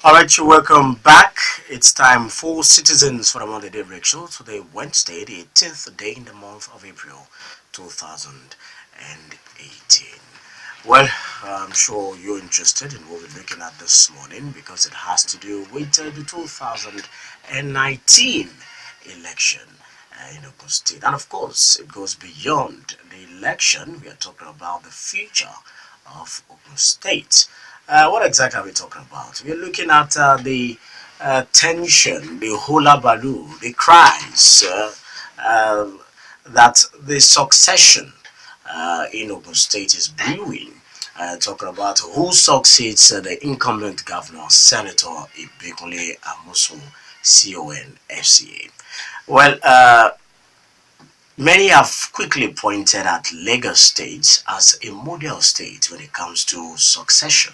All right, you welcome back. It's time for Citizens for the Daybreak Show. Today, Wednesday, the 18th day in the month of April, 2018. Well, I'm sure you're interested in what we're looking at this morning because it has to do with the 2019 election in Ogun State. And of course, it goes beyond the election. We are talking about the future of Ogun State. What exactly are we talking about? We're looking at the tension, the hullabaloo, the cries uh, that the succession in Ogun State is brewing. Talking about who succeeds the incumbent governor, Senator Ibikunle Amosun, CON, Well, many have quickly pointed at Lagos State as a model state when it comes to succession.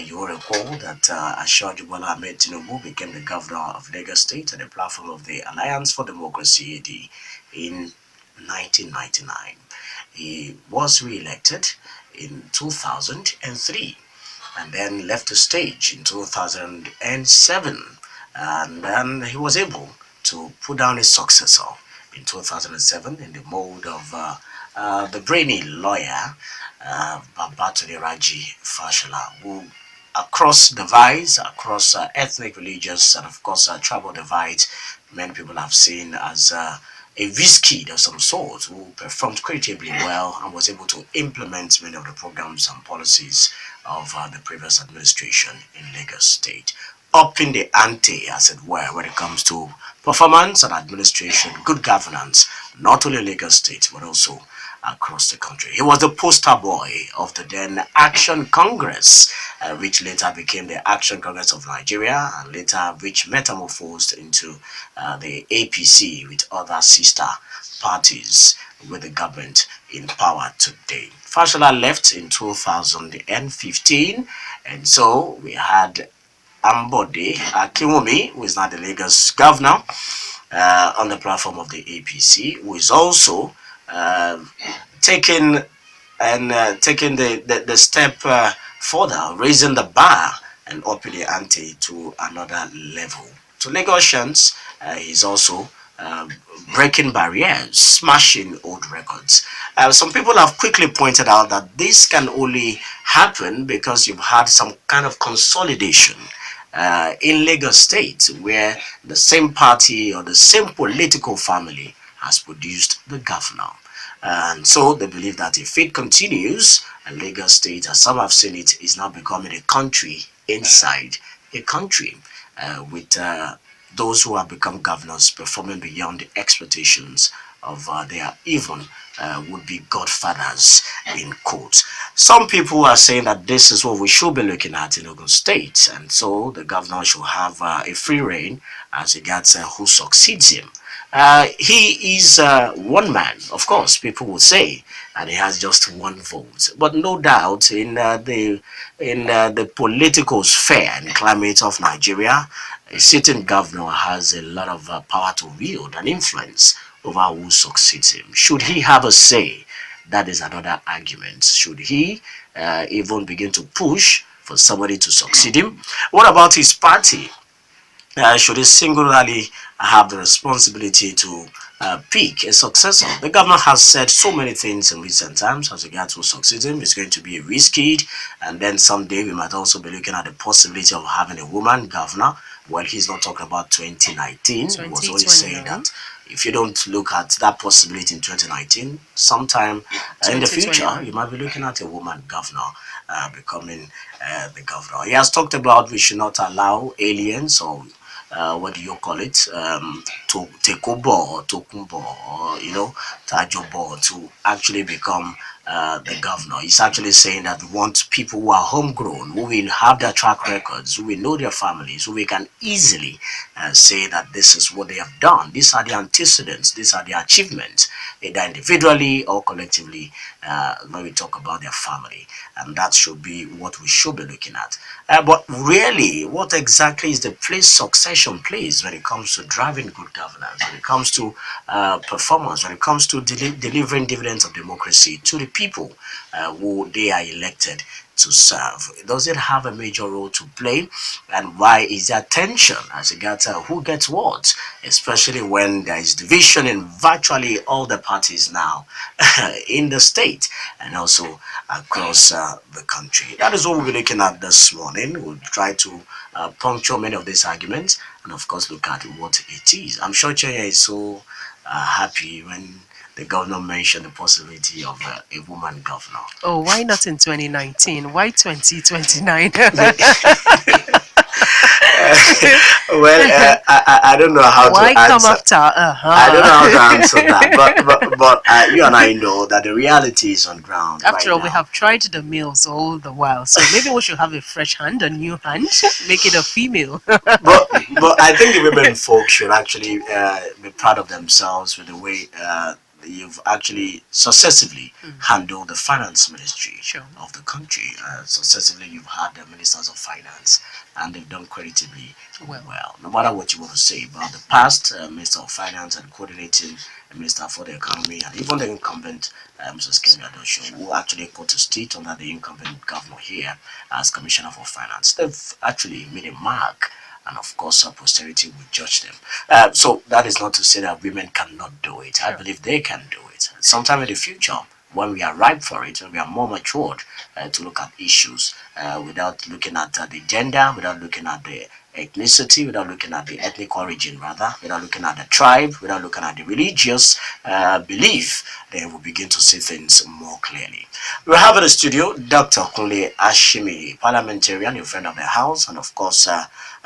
You will recall that Ashwaju Bola Ahmed Tinubu became the governor of Lagos State on the platform of the Alliance for Democracy AD in 1999. He was re-elected in 2003 and then left the stage in 2007, and then he was able to put down his successor in 2007 in the mode of the brainy lawyer Babatunde Raji Fashola, who across divides, across ethnic, religious, and of course tribal divides, many people have seen as a whiz-kid of some sort who performed creditably well and was able to implement many of the programs and policies of the previous administration in Lagos State. Upping the ante, as it were, when it comes to performance and administration, good governance, not only Lagos State, but also across the country. He was the poster boy of the then Action Congress, which later became the Action Congress of Nigeria, and later which metamorphosed into the APC with other sister parties with the government in power today. Fashola left in 2015, and so we had Ambode Akinwumi, who is now the Lagos governor, on the platform of the APC, who is also taking the step further, raising the bar and upping the ante to another level. To Lagosians, he's also breaking barriers, smashing old records. Some people have quickly pointed out that this can only happen because you've had some kind of consolidation in Lagos State, where the same party or the same political family has produced the governor. And so they believe that if it continues, Lagos State, as some have seen it, is now becoming a country inside a country, with those who have become governors performing beyond the expectations of their even would-be godfathers in quotes. Some people are saying that this is what we should be looking at in Ogun State, and so the governor should have a free reign as regards who succeeds him. He is one man, of course, people will say, and he has just one vote. But no doubt in the political sphere and climate of Nigeria, a sitting governor has a lot of power to wield and influence over who succeeds him. Should he have a say, that is another argument. Should he even begin to push for somebody to succeed him? What about his party? Should he singularly have the responsibility to pick a successor? The governor has said so many things in recent times as regards to succeeding. It's going to be a risky, and then someday we might also be looking at the possibility of having a woman governor. Well, he's not talking about 2019. He was only saying that if you don't look at that possibility in 2019, sometime in the future, you might be looking at a woman governor becoming the governor. He has talked about we should not allow aliens or what do you call it, to take over or tokumbo or tajobo to actually become the governor. He's actually saying that we want people who are homegrown, who will have their track records, who will know their families, who we can easily say that this is what they have done. These are the antecedents, these are the achievements, either individually or collectively, when we talk about their family. And that should be what we should be looking at. But really, what exactly is the place succession plays when it comes to driving good governance, when it comes to performance, when it comes to delivering dividends of democracy to the people who they are elected to serve? Does it have a major role to play? And why is there tension as regards who gets what, especially when there is division in virtually all the parties now in the state and also across the country? That is what we'll be looking at this morning. We'll try to puncture many of these arguments and, of course, look at what it is. I'm sure Chienye is so happy when the governor mentioned the possibility of a woman governor. Oh, why not in 2019? Why 2029? Well, I don't know how why to answer. come after? I don't know how to answer that, but you and I know that the reality is on ground. After right all, now. we have tried the males all the while, so maybe we should have a fresh hand, a new hand, make it a female. but I think the women folk should actually be proud of themselves with the way you've actually successively handled the finance ministry of the country. Successively, you've had the ministers of finance, and they've done creditably well. No matter what you want to say about the past minister of finance and coordinating minister for the economy, and even the incumbent Mrs. Chienye who actually put a state under the incumbent governor here as commissioner for finance, they've actually made a mark, and of course, posterity will judge them. So that is not to say that women cannot do it. I believe they can do it. Sometime in the future, when we are ripe for it, when we are more matured to look at issues without looking at the gender, without looking at the ethnicity, without looking at the ethnic origin, rather, without looking at the tribe, without looking at the religious belief, then we'll begin to see things more clearly. We have in the studio Dr. Kunle Ashimi, parliamentarian, a friend of the house, and of course,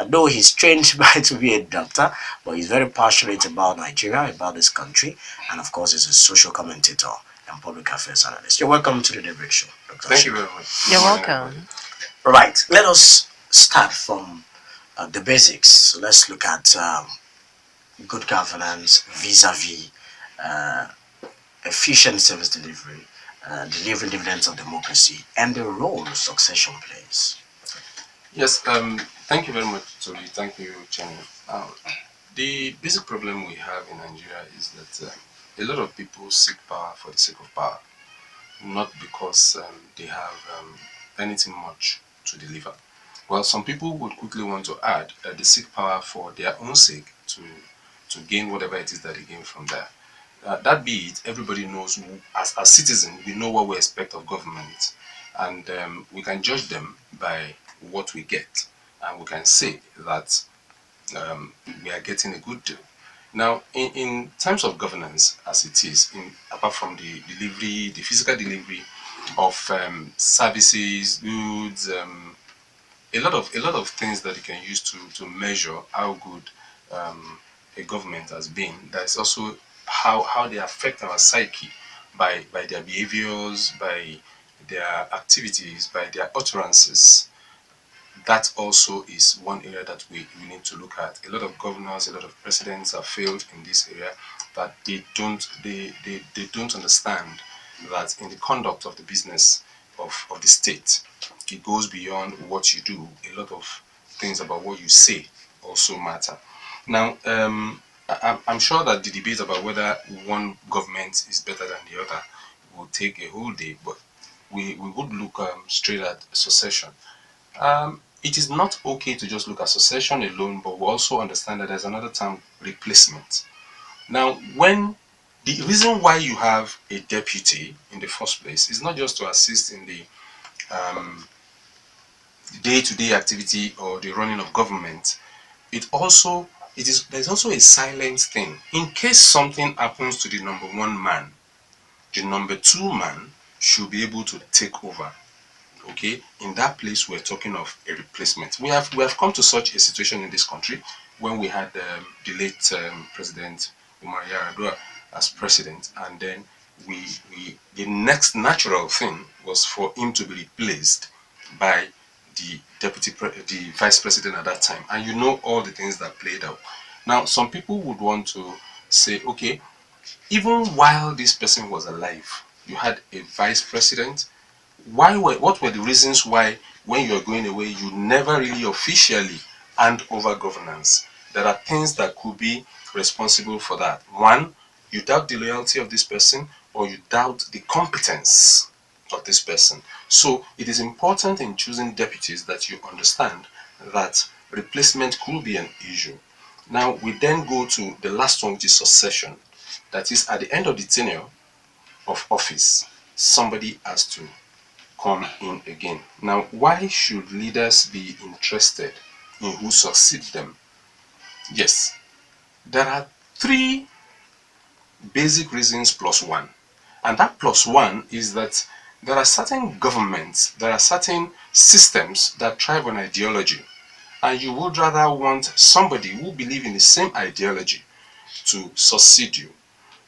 though he's trained by to be a doctor, but he's very passionate about Nigeria, about this country, and of course, he's a social commentator and public affairs analyst. You're welcome to the Daybreak Show, Dr. Thank you very much. You're welcome. Right, let us start from the basics. So let's look at good governance vis-a-vis efficient service delivery, delivering dividends of democracy, and the role succession plays. Yes, thank you very much, Tobi. Thank you, Chienye. The basic problem we have in Nigeria is that a lot of people seek power for the sake of power, not because they have anything much to deliver. Well, some people would quickly want to add that they seek power for their own sake to gain whatever it is that they gain from there. That be it, everybody knows, as citizens, we know what we expect of government, and we can judge them by what we get, and we can say that we are getting a good deal. Now, in terms of governance, as it is, apart from the delivery, the physical delivery of services, goods, a lot of things that you can use to measure how good a government has been. There's also how they affect our psyche by their behaviors, by their activities, by their utterances. That also is one area that we need to look at. A lot of governors, a lot of presidents have failed in this area, that they don't understand that in the conduct of the business of the state, it goes beyond what you do. A lot of things about what you say also matter. Now, I'm sure that the debate about whether one government is better than the other will take a whole day, but we would look straight at succession. It is not okay to just look at succession alone, but we also understand that there's another term, replacement. Now, when the reason why you have a deputy in the first place is not just to assist in the day-to-day activity or the running of government, there's also a silent thing. In case something happens to the number one man, the number two man should be able to take over. Okay, in that place we're talking of a replacement. We have come to such a situation in this country when we had the late President Umar Yar'Adua as president, and then the next natural thing was for him to be replaced by the vice president at that time, and you know all the things that played out. Now, some people would want to say, okay, even while this person was alive, you had a vice president. What were the reasons why, when you are going away, you never really officially hand over governance? There are things that could be responsible for that. One, you doubt the loyalty of this person, or you doubt the competence of this person. So it is important in choosing deputies that you understand that replacement could be an issue. Now we then go to the last one, which is succession. That is, at the end of the tenure of office, somebody has to come in again. Now, why should leaders be interested in who succeeds them? Yes, there are three basic reasons plus one. And that plus one is that there are certain governments, there are certain systems that thrive on ideology. And you would rather want somebody who believes in the same ideology to succeed you.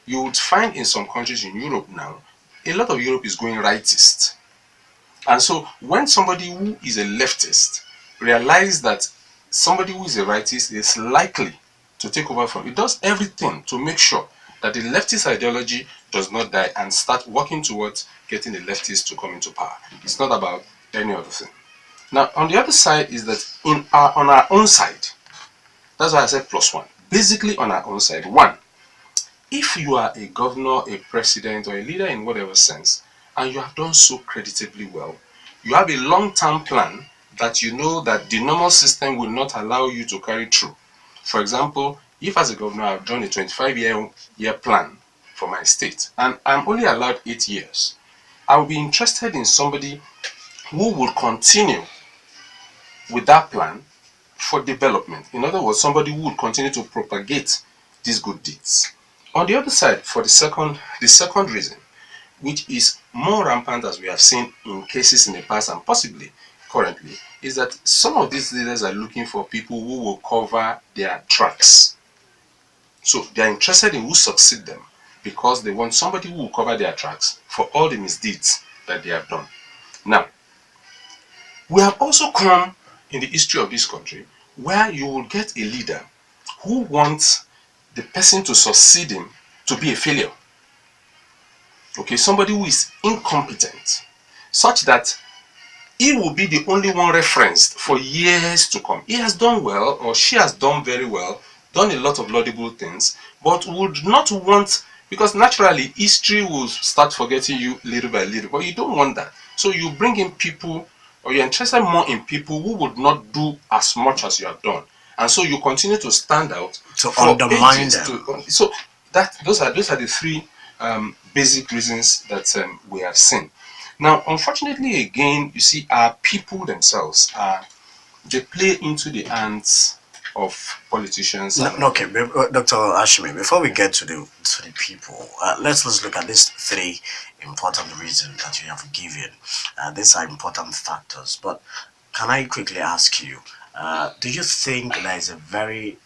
You would find in some countries in Europe now, a lot of Europe is going rightist. And so when somebody who is a leftist realizes that somebody who is a rightist is likely to take over from it, does everything to make sure that the leftist ideology does not die and start working towards getting the leftists to come into power. It's not about any other thing. Now, on the other side is that on our own side, that's why I said plus one. Basically, on our own side, one, if you are a governor, a president, or a leader in whatever sense, and you have done so creditably well, you have a long-term plan that you know that the normal system will not allow you to carry through. For example, if as a governor I've done a 25-year plan for my state, and I'm only allowed 8 years, I will be interested in somebody who will continue with that plan for development. In other words, somebody who will continue to propagate these good deeds. On the other side, for the second reason, which is more rampant as we have seen in cases in the past and possibly currently, is that some of these leaders are looking for people who will cover their tracks. So they are interested in who succeed them because they want somebody who will cover their tracks for all the misdeeds that they have done. Now, we have also come in the history of this country where you will get a leader who wants the person to succeed him to be a failure. Okay, somebody who is incompetent, such that he will be the only one referenced for years to come. He has done well, or she has done very well, done a lot of laudable things, but would not want, because naturally history will start forgetting you little by little, but you don't want that. So you bring in people, or you're interested more in people who would not do as much as you have done. And so you continue to stand out To for undermine ages. them. So those are the three basic reasons that we have seen. Now, unfortunately, again, you see, our people themselves they play into the hands of politicians. Okay, Dr. Ashimi, before we get to the people, let's look at these three important reasons that you have given. These are important factors, but can I quickly ask you, do you think there is a very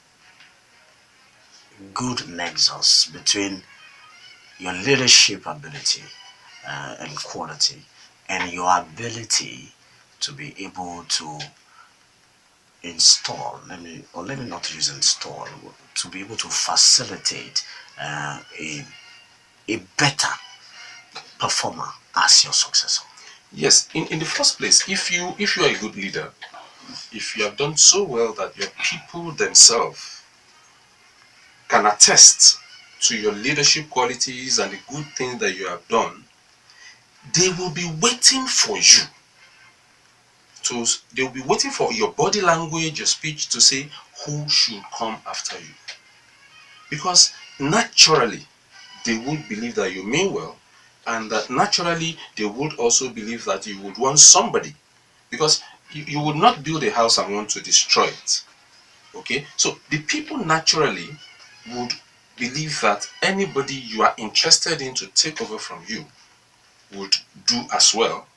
good nexus between your leadership ability and quality and your ability to be able to install, let me not use install, to be able to facilitate a better performer as your successor? Yes, in the first place, if you are a good leader, if you have done so well that your people themselves can attest to your leadership qualities and the good things that you have done, they will be waiting for you. They will be waiting for your body language, your speech to say who should come after you. Because naturally, they would believe that you mean well, and that naturally they would also believe that you would want somebody, because you would not build a house and want to destroy it. Okay, so the people naturally would believe that anybody you are interested in to take over from you would do as well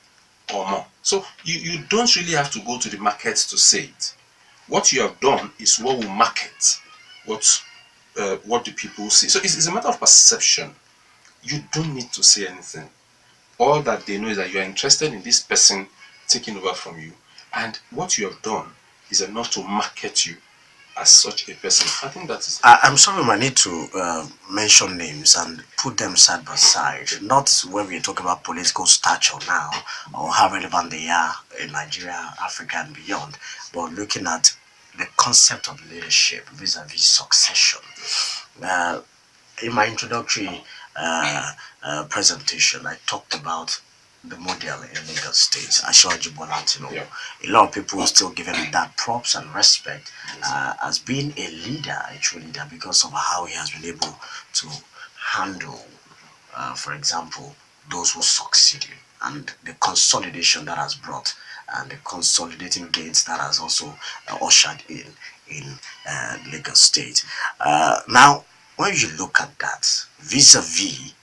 or more. So you don't really have to go to the market to say it. What you have done is what will market what the people see. So it's a matter of perception. You don't need to say anything. All that they know is that you are interested in this person taking over from you, and what you have done is enough to market you as such a person. I think that is. I'm sorry, I need to mention names and put them side by side. Not when we talk about political stature now or how relevant they are in Nigeria, Africa, and beyond, but looking at the concept of leadership vis-a-vis succession. In my introductory presentation, I talked about the model in Lagos State, Ashwaji Bolatino. Yeah. A lot of people still give him that props and respect as being a leader, a true leader, because of how he has been able to handle, for example, those who succeeded and the consolidation that has brought and the consolidating gains that has also ushered in Lagos State. Now, when you look at that vis-a-vis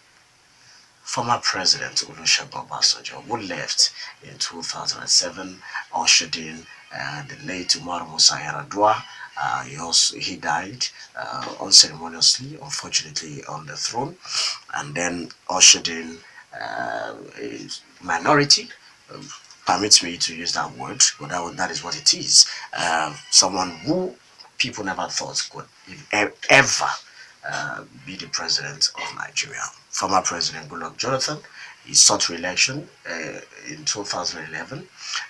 former President Olusegun Obasanjo, who left in 2007, ushered in the late Umaru Musa Yar'Adua. He died unceremoniously, unfortunately, on the throne, and then ushered in a minority. Permits me to use that word, but that is what it is. Someone who people never thought could ever be the president of Nigeria. Former President Goodluck Jonathan, he sought re-election in 2011,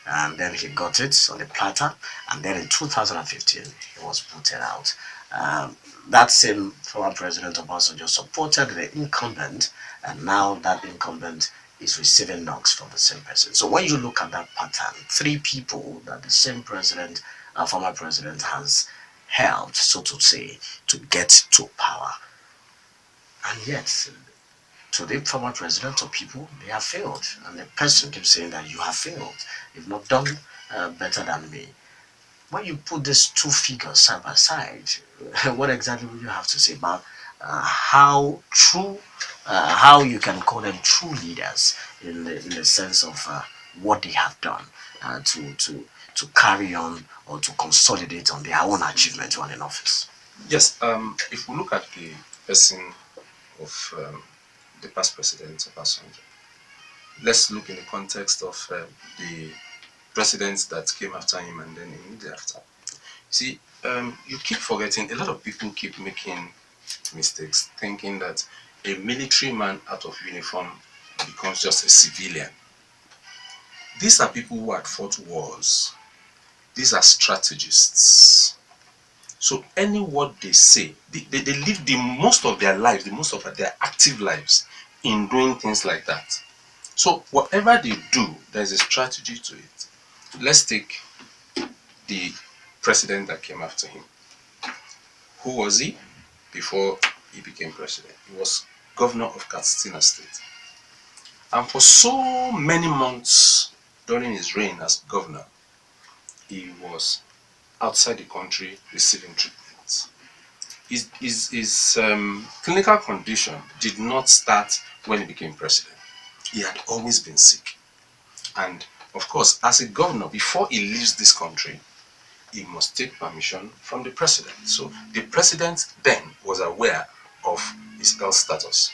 and then he got it on the platter, and then in 2015 he was voted out. That same former President Obasanjo supported the incumbent, and now that incumbent is receiving knocks from the same person. So when you look at that pattern, three people that the same president, former president, has helped, so to say, to get to power. And yet, to the former president or people, they have failed. And the person keeps saying that you have failed. You've not done better than me. When you put these two figures side by side, what exactly would you have to say about how true, how you can call them true leaders in the sense of what they have done to carry on or to consolidate on their own achievements while in office? Yes, if we look at the person of the past president Obasanjo, let's look in the context of the presidents that came after him and then immediately after. See, you keep forgetting, a lot of people keep making mistakes, thinking that a military man out of uniform becomes just a civilian. These are people who had fought wars. These are strategists. So any word they say, they live the most of their lives, the most of their active lives in doing things like that. So whatever they do, there's a strategy to it. Let's take the president that came after him. Who was he before he became president? He was governor of Katsina State. And for so many months during his reign as governor, he was outside the country receiving treatment. His clinical condition did not start when he became president. He had always been sick. And of course, as a governor, before he leaves this country, he must take permission from the president. So the president then was aware of his health status.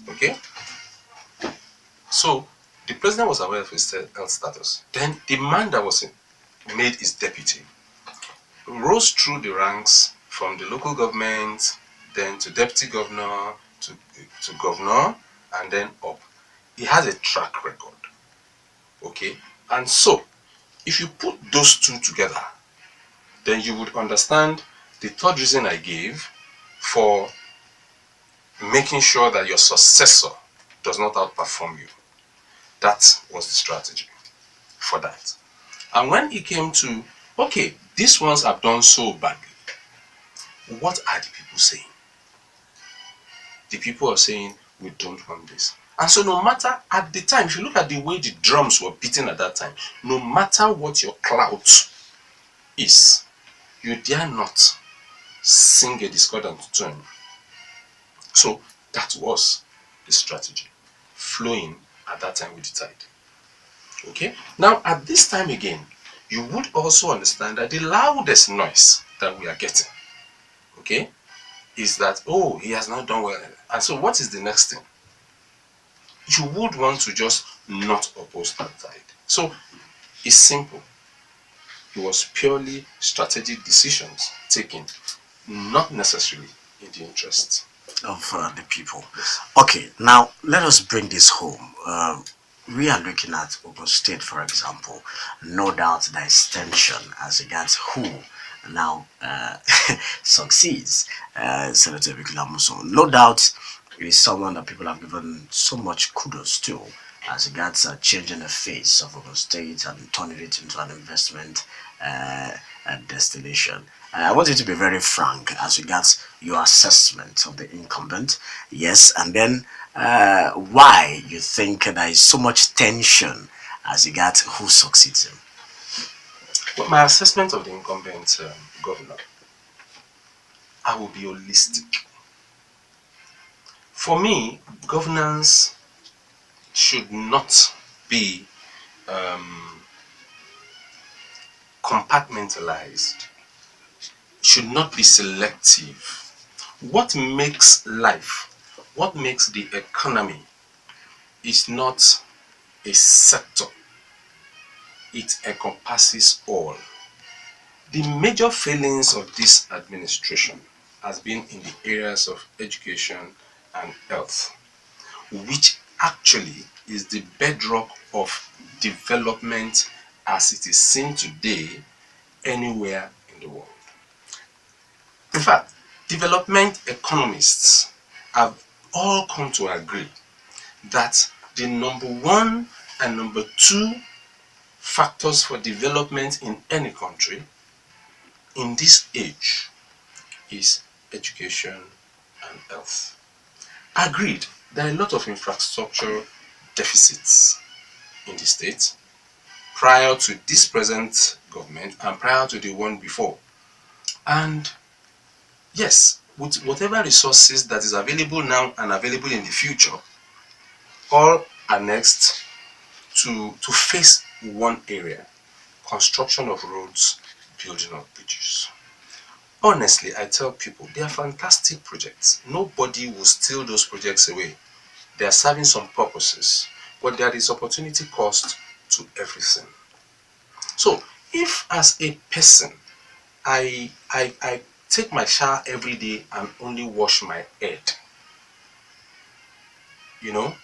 Okay? So the president was aware of his health status. Then the man that was made his deputy rose through the ranks from the local government, then to deputy governor, to governor, and then up. He has a track record. Okay? And so, if you put those two together, then you would understand the third reason I gave for making sure that your successor does not outperform you. That was the strategy for that. And when it came to, okay, these ones have done so badly, what are the people saying? The people are saying, we don't want this. And so no matter, at the time, if you look at the way the drums were beating at that time, no matter what your clout is, you dare not sing a discordant tune. So that was the strategy flowing at that time with the tide. Okay? Now at this time again, you would also understand that the loudest noise that we are getting, okay, is that, oh, he has not done well. And so what is the next thing? You would want to just not oppose that tide. So it's simple. It was purely strategic decisions taken, not necessarily in the interest Of the people. Yes. Okay, now let us bring this home. We are looking at Ogun State, for example. No doubt there is tension as regards who now succeeds. Senator Ibikunle Amosun. No doubt is someone that people have given so much kudos to. as regards changing the face of Ogun State and turning it into an investment destination. I want you to be very frank as regards your assessment of the incumbent. Yes, and then why you think there is so much tension as regards who succeeds him. Well, my assessment of the incumbent governor, I will be holistic. For me, governance should not be compartmentalized, should not be selective. What makes life, what makes the economy is not a sector, it encompasses all. The major failings of this administration has been in the areas of education and health, which actually is the bedrock of development as it is seen today anywhere in the world. In fact, development economists have all come to agree that the number one and number two factors for development in any country in this age is education and health. Agreed, there are a lot of infrastructure deficits in the state prior to this present government and prior to the one before. And yes, with whatever resources that is available now and available in the future, all are next to face one area: construction of roads, building of bridges. Honestly, I tell people they are fantastic projects. Nobody will steal those projects away. They are serving some purposes, but there is opportunity cost to everything. So, if as a person I take my shower every day and only wash my head, you know,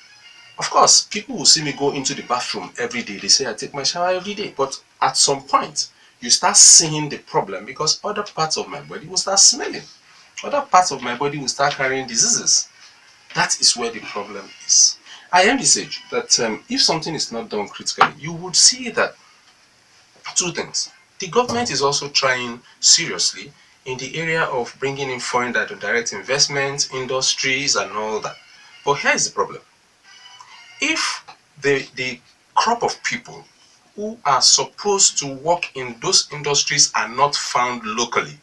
of course, people will see me go into the bathroom every day. They say I take my shower every day, but at some point, you start seeing the problem because other parts of my body will start smelling. Other parts of my body will start carrying diseases. That is where the problem is. I envisage that if something is not done critically, you would see that two things. The government is also trying seriously in the area of bringing in foreign direct investment, industries, and all that. But here is the problem. If the crop of people who are supposed to work in those industries are not found locally,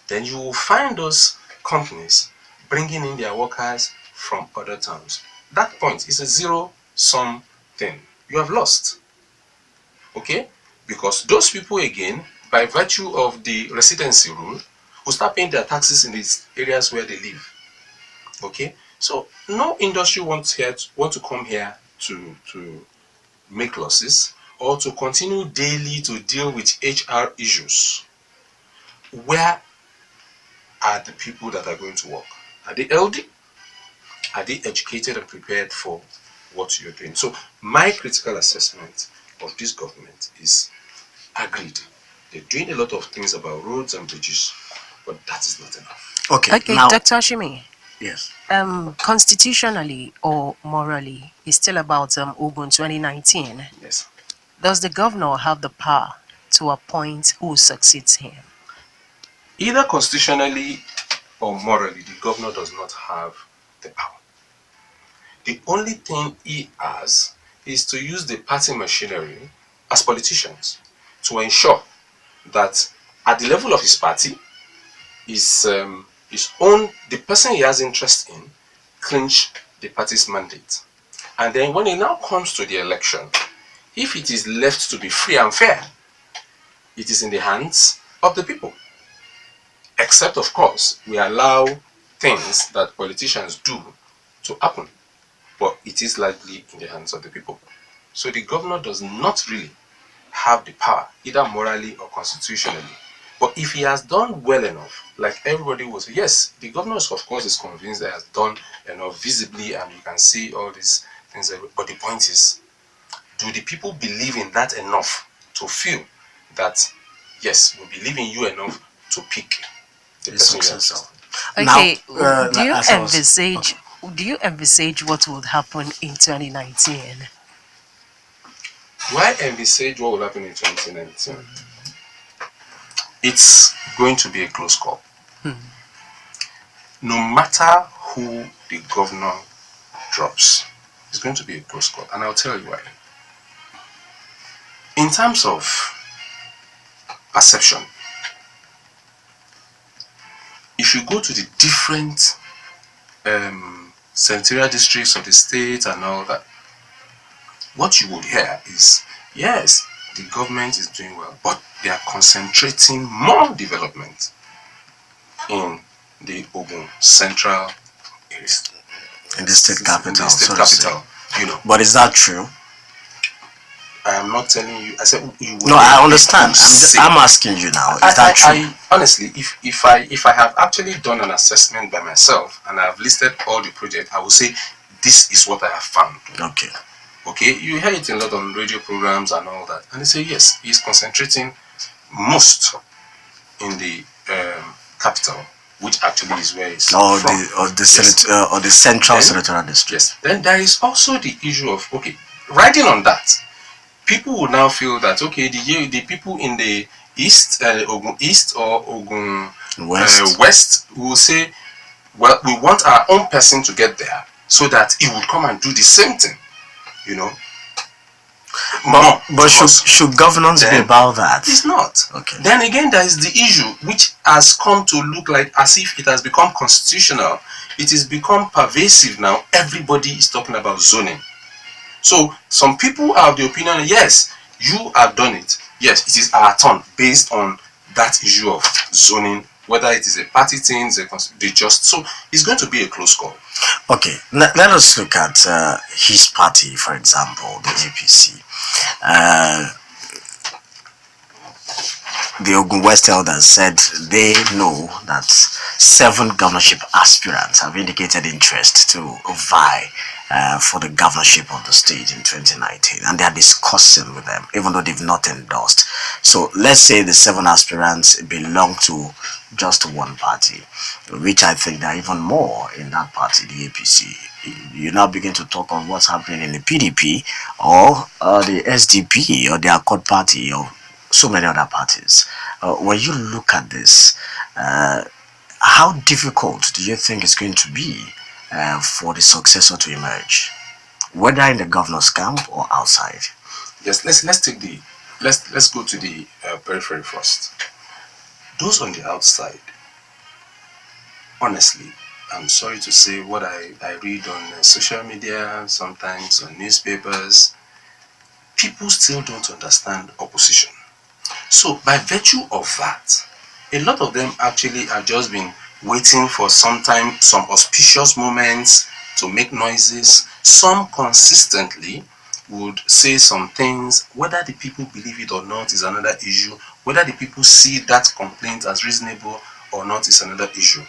then you will find those companies bringing in their workers from other towns. That point is a zero-sum thing. You have lost. Okay? Because those people, again, by virtue of the residency rule, will start paying their taxes in these areas where they live. Okay? So no industry want to come here to make losses or to continue daily to deal with HR issues. Where are the people that are going to work? Are they healthy? Are they educated and prepared for what you're doing? So my critical assessment of this government is agreed. They're doing a lot of things about roads and bridges, but that is not enough. Okay, now, Dr. Ashimi. yes. Constitutionally or morally, it's still about Ogun 2019. Yes. Does the governor have the power to appoint who succeeds him? Either constitutionally or morally, the governor does not have the power. The only thing he has is to use the party machinery as politicians to ensure that at the level of his party, the person he has interest in clinch the party's mandate. And then when it now comes to the election, if it is left to be free and fair, it is in the hands of the people. Except, of course, we allow things that politicians do to happen. But it is largely in the hands of the people. So the governor does not really have the power, either morally or constitutionally. But if he has done well enough, like everybody will say, yes, the governor, of course, is convinced that he has done enough visibly, and you can see all these things. But the point is, do the people believe in that enough to feel that, yes, we believe in you enough to pick the person you Okay, do you envisage do you envisage what would happen in 2019? Do I envisage what will happen in 2019? It's going to be a close call. No matter who the governor drops, it's going to be a close call. And I'll tell you why. In terms of perception, if you go to the different senatorial districts of the state and all that, what you would hear is, yes, the government is doing well, but they are concentrating more development in the Ogun Central areas. In the state capital. In the state capital, you know. But is that true? I am not telling you. I said you. No, I understand. I'm asking you now. Is that true? Honestly, if I have actually done an assessment by myself and I have listed all the projects, I will say this is what I have found. Okay. Okay, you hear it a lot on radio programs and all that, and they say yes, he's concentrating most in the capital, which actually is where it's or from. The central senatorial district. Yes. Then there is also the issue of, okay, riding on that, people will now feel that, okay, the people in the east, Ogun East or Ogun West will say, well, we want our own person to get there so that he would come and do the same thing, you know. But should governance be about that? It's not. Okay. Then again, there is the issue which has come to look like as if it has become constitutional. It has become pervasive now. Everybody is talking about zoning. So some people are of the opinion, yes, you have done it. Yes, it is our turn based on that issue of zoning, whether it is a party thing, they just, so it's going to be a close call. Okay, let us look at his party, for example, the APC. The Ogun West elders said they know that 7 governorship aspirants have indicated interest to vie for the governorship of the state in 2019, and they are discussing with them, even though they've not endorsed. So let's say the 7 aspirants belong to just one party, which I think there are even more in that party, the APC. You now begin to talk of what's happening in the PDP or the SDP or the Accord Party or so many other parties. When you look at this, how difficult do you think it's going to be for the successor to emerge, whether in the governor's camp or outside? Yes, let's go to the periphery first. Those on the outside, honestly, I'm sorry to say, what I read on social media, sometimes on newspapers, people still don't understand opposition. So by virtue of that, a lot of them actually have just been waiting for some auspicious moments to make noises. Some consistently would say some things. Whether the people believe it or not is another issue. Whether the people see that complaint as reasonable or not is another issue.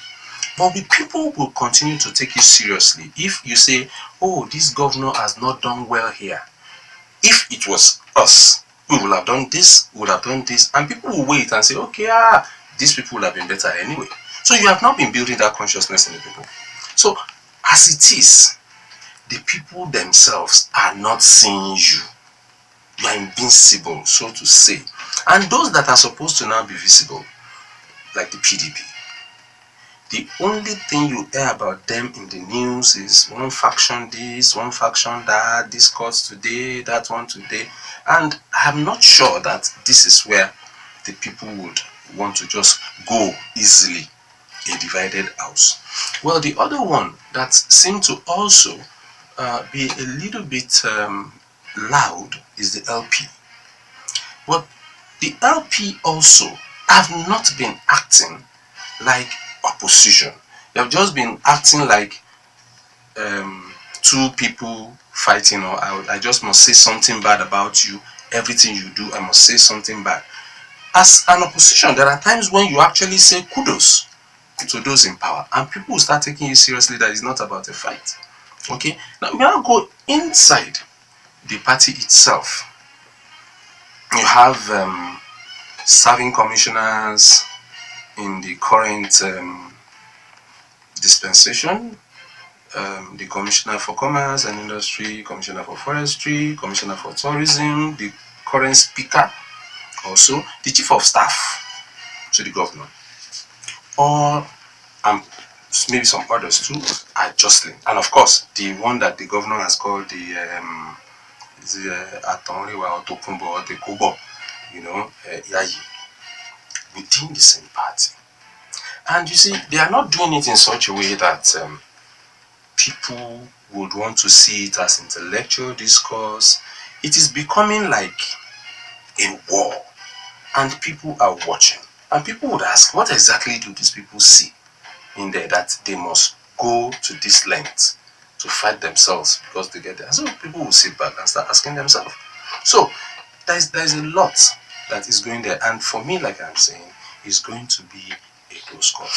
But the people will continue to take you seriously if you say, oh, this governor has not done well here. If it was us, we would have done this, we would have done this, and people will wait and say, okay, these people would have been better anyway. So you have not been building that consciousness in the people. So as it is, the people themselves are not seeing you. You are invincible, so to say. And those that are supposed to now be visible, like the PDP, the only thing you hear about them in the news is one faction this, one faction that, this court today, that one today. And I'm not sure that this is where the people would want to just go easily, a divided house. Well, the other one that seemed to also be a little bit loud is the LP. Well, the LP also have not been acting like opposition. They have just been acting like 2 people fighting, or I just must say something bad about you. Everything you do, I must say something bad. As an opposition, there are times when you actually say kudos to those in power, and people will start taking you seriously that it's not about a fight. Okay, now we now go inside the party itself. You have serving commissioners in the current dispensation. the Commissioner for Commerce and Industry, Commissioner for Forestry, Commissioner for Tourism, the current Speaker, also the Chief of Staff to the Governor, all and maybe some others too are jostling, and of course the one that the Governor has called the Atonriwa or Tokumbo or the Kubo, Yayi, within the same party. And you see, they are not doing it in such a way that people would want to see it as intellectual discourse. It is becoming like a war, and people are watching. And people would ask, what exactly do these people see in there that they must go to this length to fight themselves because they get there? So people will sit back and start asking themselves. So there's a lot that is going there, and for me, like I'm saying, it's going to be a close call.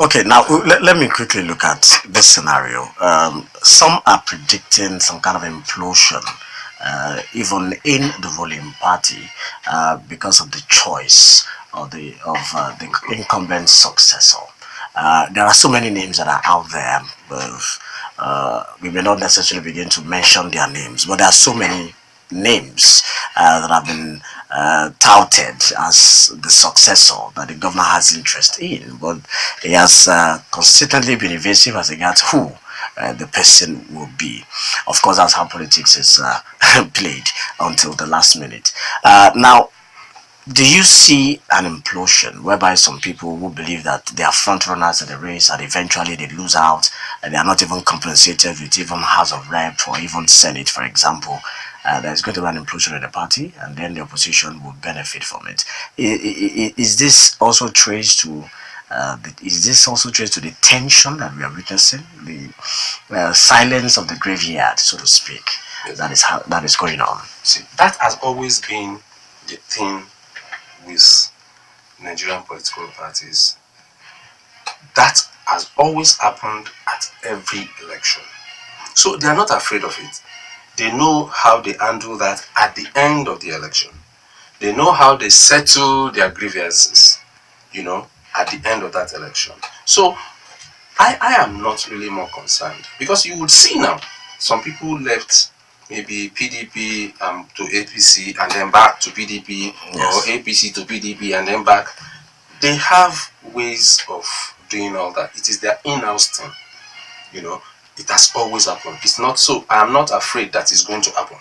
Okay, now let me quickly look at this scenario. Some are predicting some kind of implosion, even in the ruling party, because of the choice of the incumbent successor. There are so many names that are out there. We may not necessarily begin to mention their names, but there are so many names that have been touted as the successor that the governor has interest in, but he has consistently been evasive as regards who the person will be. Of course, that's how politics is played until the last minute. Now, do you see an implosion whereby some people who believe that they are front runners in the race and eventually they lose out and they are not even compensated with even House of Rep or even Senate, for example? There's going to be an implosion in the party, and then the opposition will benefit from it. Is this also traced to the tension that we are witnessing, the silence of the graveyard, so to speak? Yes. That is going on. See, that has always been the thing with Nigerian political parties. That has always happened at every election. So they are not afraid of it. They know how they handle that at the end of the election. They know how they settle their grievances, at the end of that election. So I am not really more concerned, because you would see now some people left maybe PDP to APC and then back to PDP, yes, or APC to PDP and then back. They have ways of doing all that. It is their in-house thing, It has always happened. It's not so. I am not afraid that it's going to happen.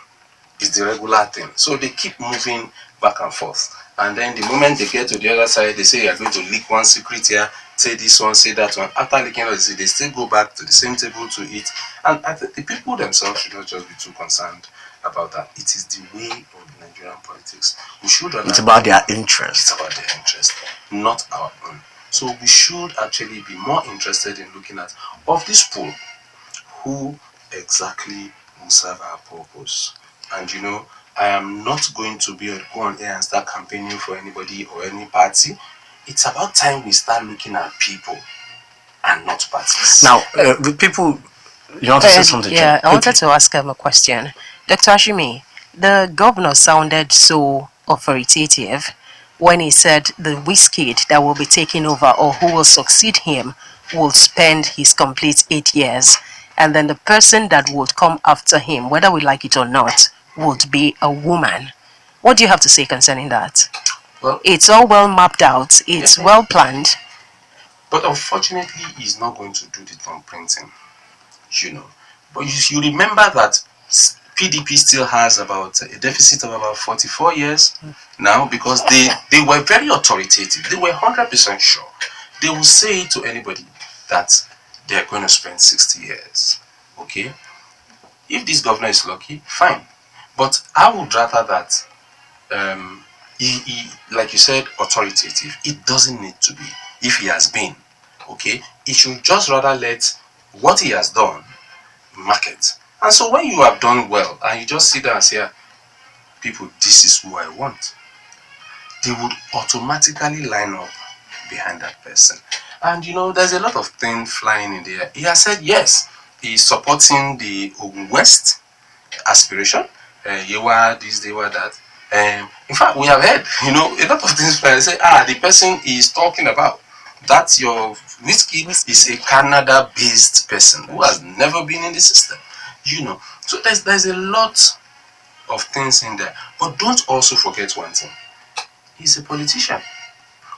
It's the regular thing. So they keep moving back and forth. And then the moment they get to the other side, they say you are going to leak one secret here, say this one, say that one. After leaking all this, they still go back to the same table to eat. And I think the people themselves should not just be too concerned about that. It is the way of Nigerian politics. We should. It's about their interest. It's about their interest, not our own. So we should actually be more interested in looking at, of this pool, who exactly will serve our purpose. And I am not going to go on air and start campaigning for anybody or any party. It's about time we start looking at people and not parties. Now, the people, you want to say something? Yeah, I wanted to ask him a question. Dr. Ashimi, the governor sounded so authoritative when he said the whiskey that will be taking over or who will succeed him will spend his complete 8 years. And then the person that would come after him, whether we like it or not, would be a woman. What do you have to say concerning that? Well, it's all well mapped out. It's well planned. But unfortunately, he's not going to do the thumb printing, But you remember that PDP still has about a deficit of about 44 years now, because they were very authoritative. They were 100% sure. They will say to anybody that they are going to spend 60 years. Okay? If this governor is lucky, fine. But I would rather that, he, like you said, authoritative. It doesn't need to be, if he has been. Okay? He should just rather let what he has done market. And so when you have done well, and you just sit there and say, people, this is who I want, they would automatically line up behind that person. And there's a lot of things flying in the air. He has said yes, he's supporting the Ogun West aspiration. Yewa this, Yewa that. In fact, we have heard, a lot of things flying. Say, the person is talking about, that's your Whiskey is a Canada-based person who has never been in the system. So there's a lot of things in there. But don't also forget one thing. He's a politician.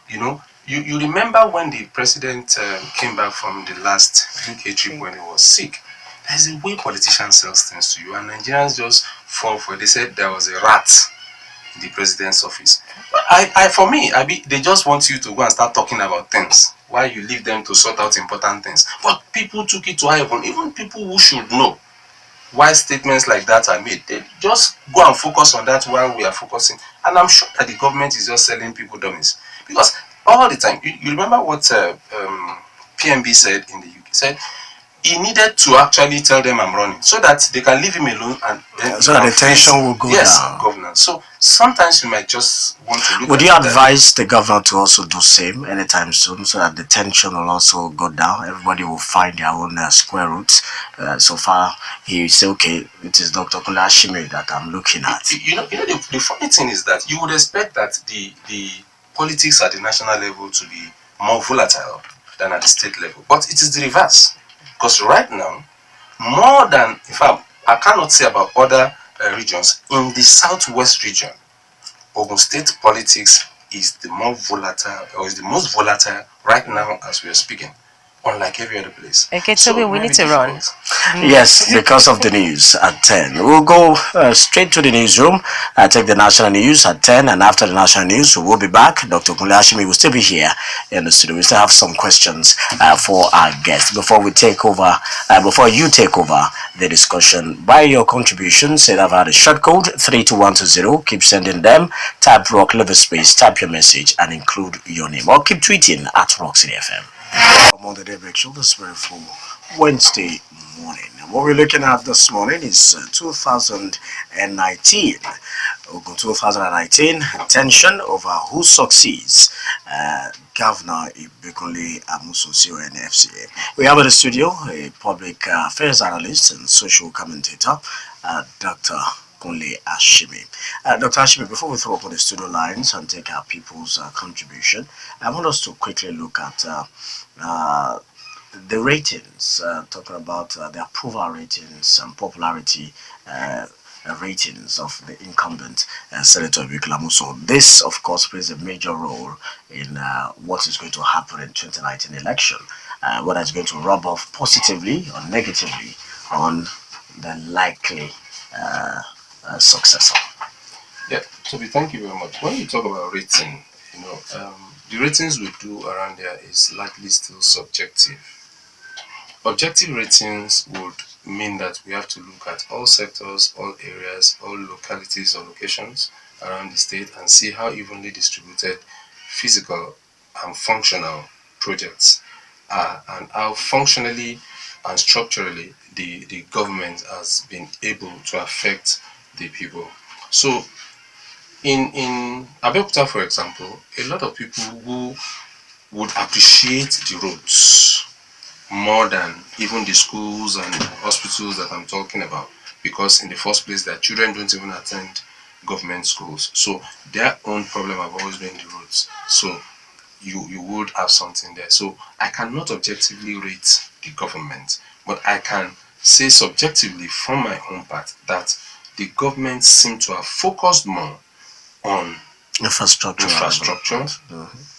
You remember when the president came back from the last UK trip when he was sick. There's a way politicians sell things to you, and Nigerians just fall for it. They said there was a rat in the president's office. For me, they just want you to go and start talking about things while you leave them to sort out important things. But people took it to heaven, even people who should know why statements like that are made. They just go and focus on that while we are focusing. And I'm sure that the government is just selling people dummies. Because all the time, you remember what PMB said in the UK? Said he needed to actually tell them I'm running so that they can leave him alone and then so that the tension will go down. Governance. So sometimes you might just want to look. Would you advise the governor to also do same anytime soon so that the tension will also go down? Everybody will find their own square roots. So far, he say, okay, it is Dr. Kunle Ashimi that I'm looking at. The funny thing is that you would expect that the politics at the national level to be more volatile than at the state level, but it is the reverse. Because right now, more than, in fact, I cannot say about other regions, in the southwest region, Ogun State politics is the more volatile, or is the most volatile right now as we are speaking, unlike every other place. Okay, Tobi, we need to run. Yes, because of the news at 10. We'll go straight to the newsroom, take the national news at 10, and after the national news, we'll be back. Dr. Kunle Ashimi will still be here in the studio. We still have some questions for our guests. Before we take over, before you take over the discussion, by your contributions, say that the short code 32120. Keep sending them. Type rock, leave a space, type your message, and include your name. Or keep tweeting at Rock City FM. I'm on the Daybreak Show this very full Wednesday morning. And what we're looking at this morning is 2019. 2019 tension over who succeeds Governor Ibikunle Amosun, CON FCA. We have in the studio a public affairs analyst and social commentator, Dr. Kunle Ashimi. Dr. Ashimi, before we throw up on the studio lines and take our people's contribution, I want us to quickly look at the ratings, talking about the approval ratings and popularity ratings of the incumbent Senator Egwuonwu Amosun. This, of course, plays a major role in what is going to happen in 2019 election, whether it's going to rub off positively or negatively on the likely successor. Yeah, Tobi, thank you very much. When you talk about rating, the ratings we do around there is likely still subjective. Objective ratings would mean that we have to look at all sectors, all areas, all localities or locations around the state and see how evenly distributed physical and functional projects are and how functionally and structurally the government has been able to affect the people. So in Abeokuta, for example, a lot of people who would appreciate the roads more than even the schools and hospitals that I'm talking about, because in the first place their children don't even attend government schools, so their own problem have always been the roads. So you would have something there. So I cannot objectively rate the government, but I can say subjectively from my own part that the government seem to have focused more on infrastructure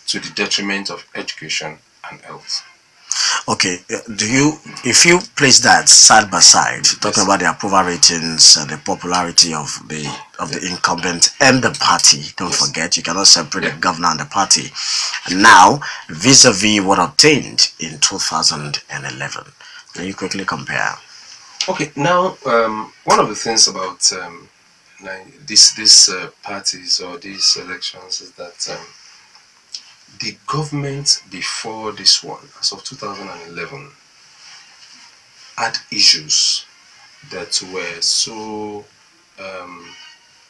to the detriment of education and health. Okay, if you place that side by side, talking about the approval ratings and the popularity of the incumbent and the party, don't forget, you cannot separate the governor and the party. Now, vis-a-vis what obtained in 2011, can you quickly compare? Okay, now one of the things about these parties or these elections is that the government before this one, as of 2011, had issues that were so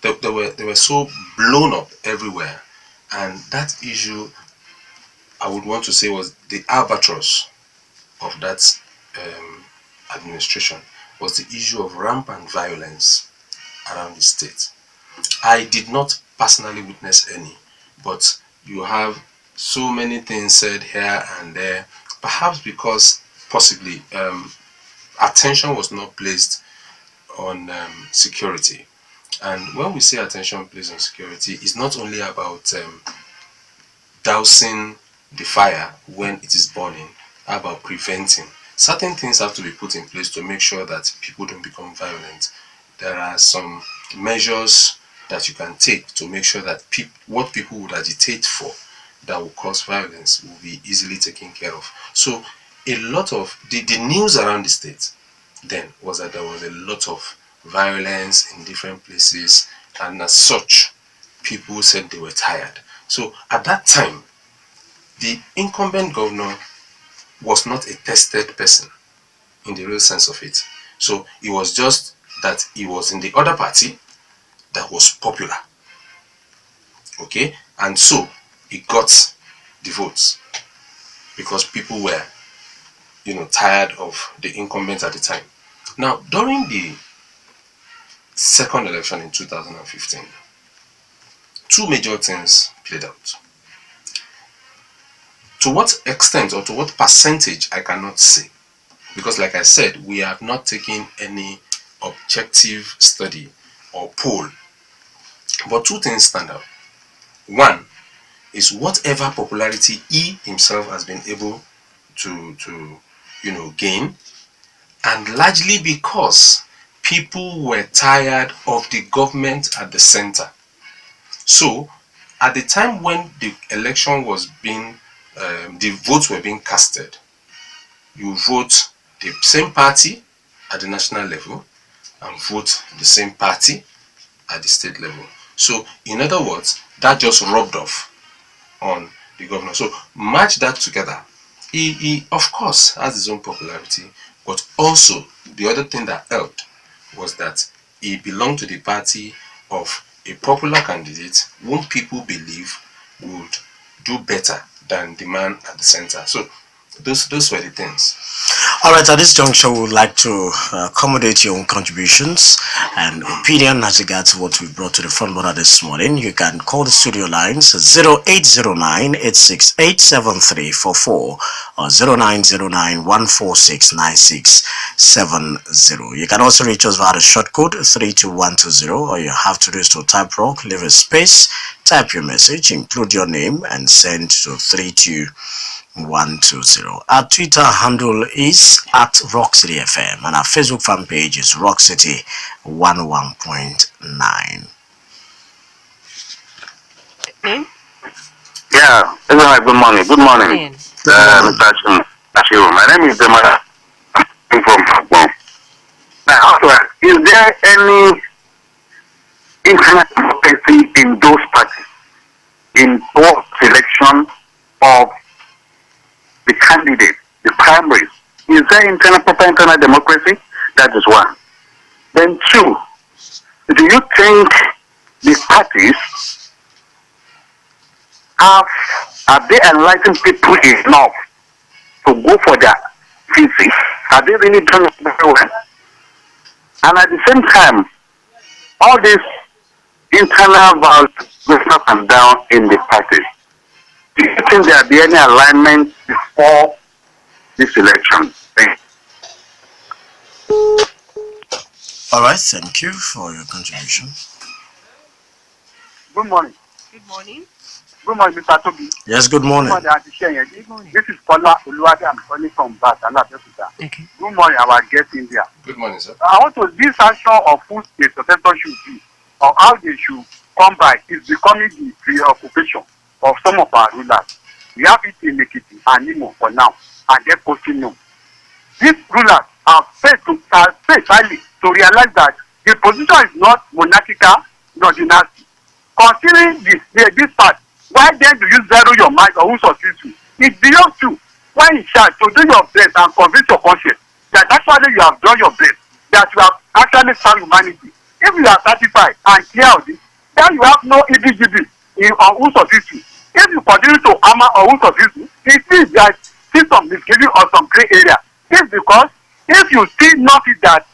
they were so blown up everywhere, and that issue I would want to say was the albatross of that administration was the issue of rampant violence around the state. I did not personally witness any, but you have so many things said here and there perhaps because possibly attention was not placed on security. And when we say attention placed on security, it's not only about dousing the fire when it is burning, about preventing. Certain things have to be put in place to make sure that people don't become violent. There are some measures that you can take to make sure that what people would agitate for that will cause violence will be easily taken care of. So a lot of the news around the state then was that there was a lot of violence in different places, and as such people said they were tired. So at that time the incumbent governor was not a tested person in the real sense of it. So it was just that he was in the other party that was popular. Okay, and so he got the votes because people were, tired of the incumbent at the time. Now, during the second election in 2015, two major things played out. To what extent or to what percentage, I cannot say. Because like I said, we have not taken any objective study or poll. But two things stand out. One is whatever popularity he himself has been able to gain, and largely because people were tired of the government at the center. So at the time when the election was being the votes were being casted, you vote the same party at the national level and vote the same party at the state level. So in other words, that just rubbed off on the governor. So match that together. He of course has his own popularity, but also the other thing that helped was that he belonged to the party of a popular candidate whom people believe would do better than the man at the center. So those were the things. All right, at this juncture, we would like to accommodate your own contributions and opinion as regards what we brought to the front burner this morning. You can call the studio lines 0809-868-7344 or 0909-146-9670. You can also reach us via the short code 32120. All you have to do is to type rock, leave a space, type your message, include your name, and send to 32120. Our Twitter handle is @RockCityFM and our Facebook fan page is Rock City 11.9. Yeah, everyone, good morning. Good morning. Mr. Ashimi. My name is Demara. I'm from Egwuonwu. Now, is there any internal democracy in those parties in both selection of the candidate, the primaries? Is there proper internal democracy? That is one. Then two, do you think the parties have they enlightened people enough to go for their physics? Have they really done it very well? And at the same time, all this internal violence goes up and down in the parties. Do you think there will be any alignment before this election? All right, thank you for your contribution. Good morning. Good morning. Good morning, Mr. Tobi. Yes, good morning. Good morning, Chienye. Good morning. This is Kunle Ashimi. I'm calling from Batala. Okay. Good morning, our guest in there. Good morning, sir. I want to this action of who the successor should be or how they should come by is becoming the preoccupation of some of our rulers. We have it in Ekiti and Imo for now, and they're posting them. These rulers are faced highly to realize that the position is not monarchical nor dynasty. Considering this part, why then do you zero your mind or who succeeds you? It's beyond you. Why in charge to do your best and convince your conscience that actually you have done your best, that you have actually served humanity. If you are satisfied and clear of this, then you have no EBGB on who succeeds you. If you continue to hammer on who succeeds you, it means that still some misgiving or some gray area. It's because if you still notice that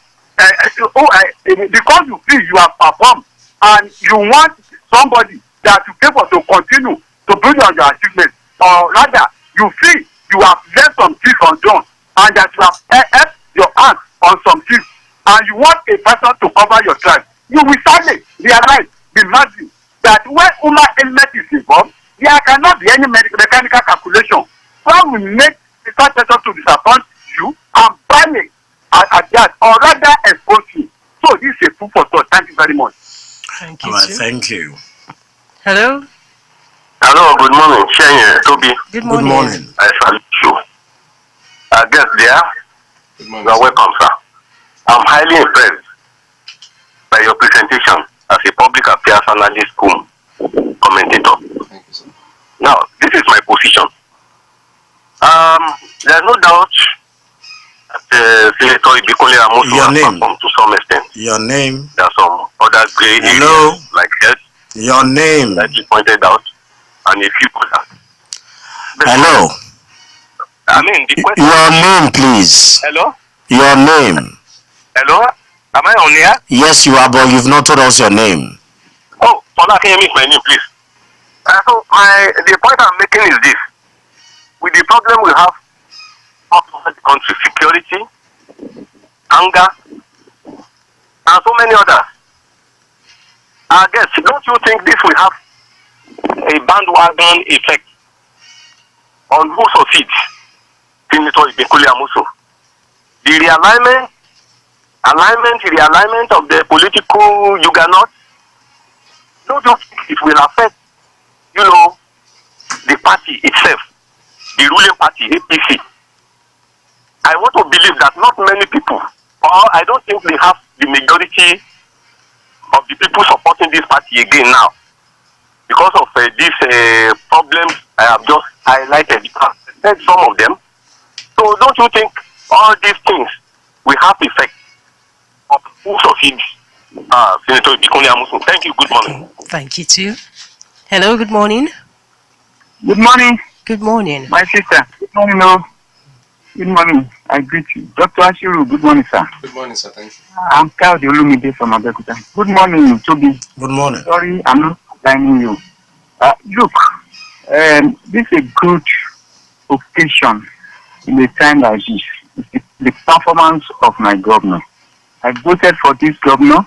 because you feel you have performed and you want somebody that you care for to continue to build on your achievements, or rather you feel you have left some things undone, and that you have helped your hand on some things, and you want a person to cover your tracks, you will sadly realize, be mercy, that when human element is involved, there cannot be any mechanical calculation. One will make the third person to disappoint you and ban it at that, or rather expose you. So this is a food for thought. Thank you very much. Thank you. All right, thank you. Hello. Hello, good morning. Chienye, Tobi. Good morning. Good morning. I salute you. Guest there. Good morning. You are welcome, sir. I'm highly impressed by your presentation as a public affairs analyst commentator. Thank you, sir. Now, this is my position. There's no doubt that Senator Ibikunle Amosun Your has name? performed to some extent. Your name? There are some other great Hello? areas like health, Your name? like you pointed out, and a few others. Hello? I mean, the question. Your name, please. Hello? Your name? Hello? Am I on here? Yes, you are, but you've not told us your name. Oh, Father, can you make my name, please? So, the point I'm making is this. With the problem we have all over the country, security, anger, and so many others, I guess, don't you think this will have a bandwagon effect on who succeeds Senator Egwuonwu Amosun? The realignment of the political juggernaut, don't you think it will affect, the party itself, the ruling party, APC? I want to believe that not many people, or I don't think they have the majority of the people supporting this party again now, because of these problems I have just highlighted. I said some of them. So don't you think all these things will have effect on who succeeds Senator Egwuonwu Amosun? Thank you. Good morning. Thank you too. Hello. Good morning. Good morning, Good morning. my sister. Good morning, no. Good morning. I greet you. Dr. Ashiru, good morning, sir. Good morning, sir. Thank you. I'm Kyle Olumide from Abeokuta. Good morning, Tobi. Good morning. Sorry, I'm not lining you. Look, this is a good occasion in a time like this. It's the performance of my governor. I voted for this governor,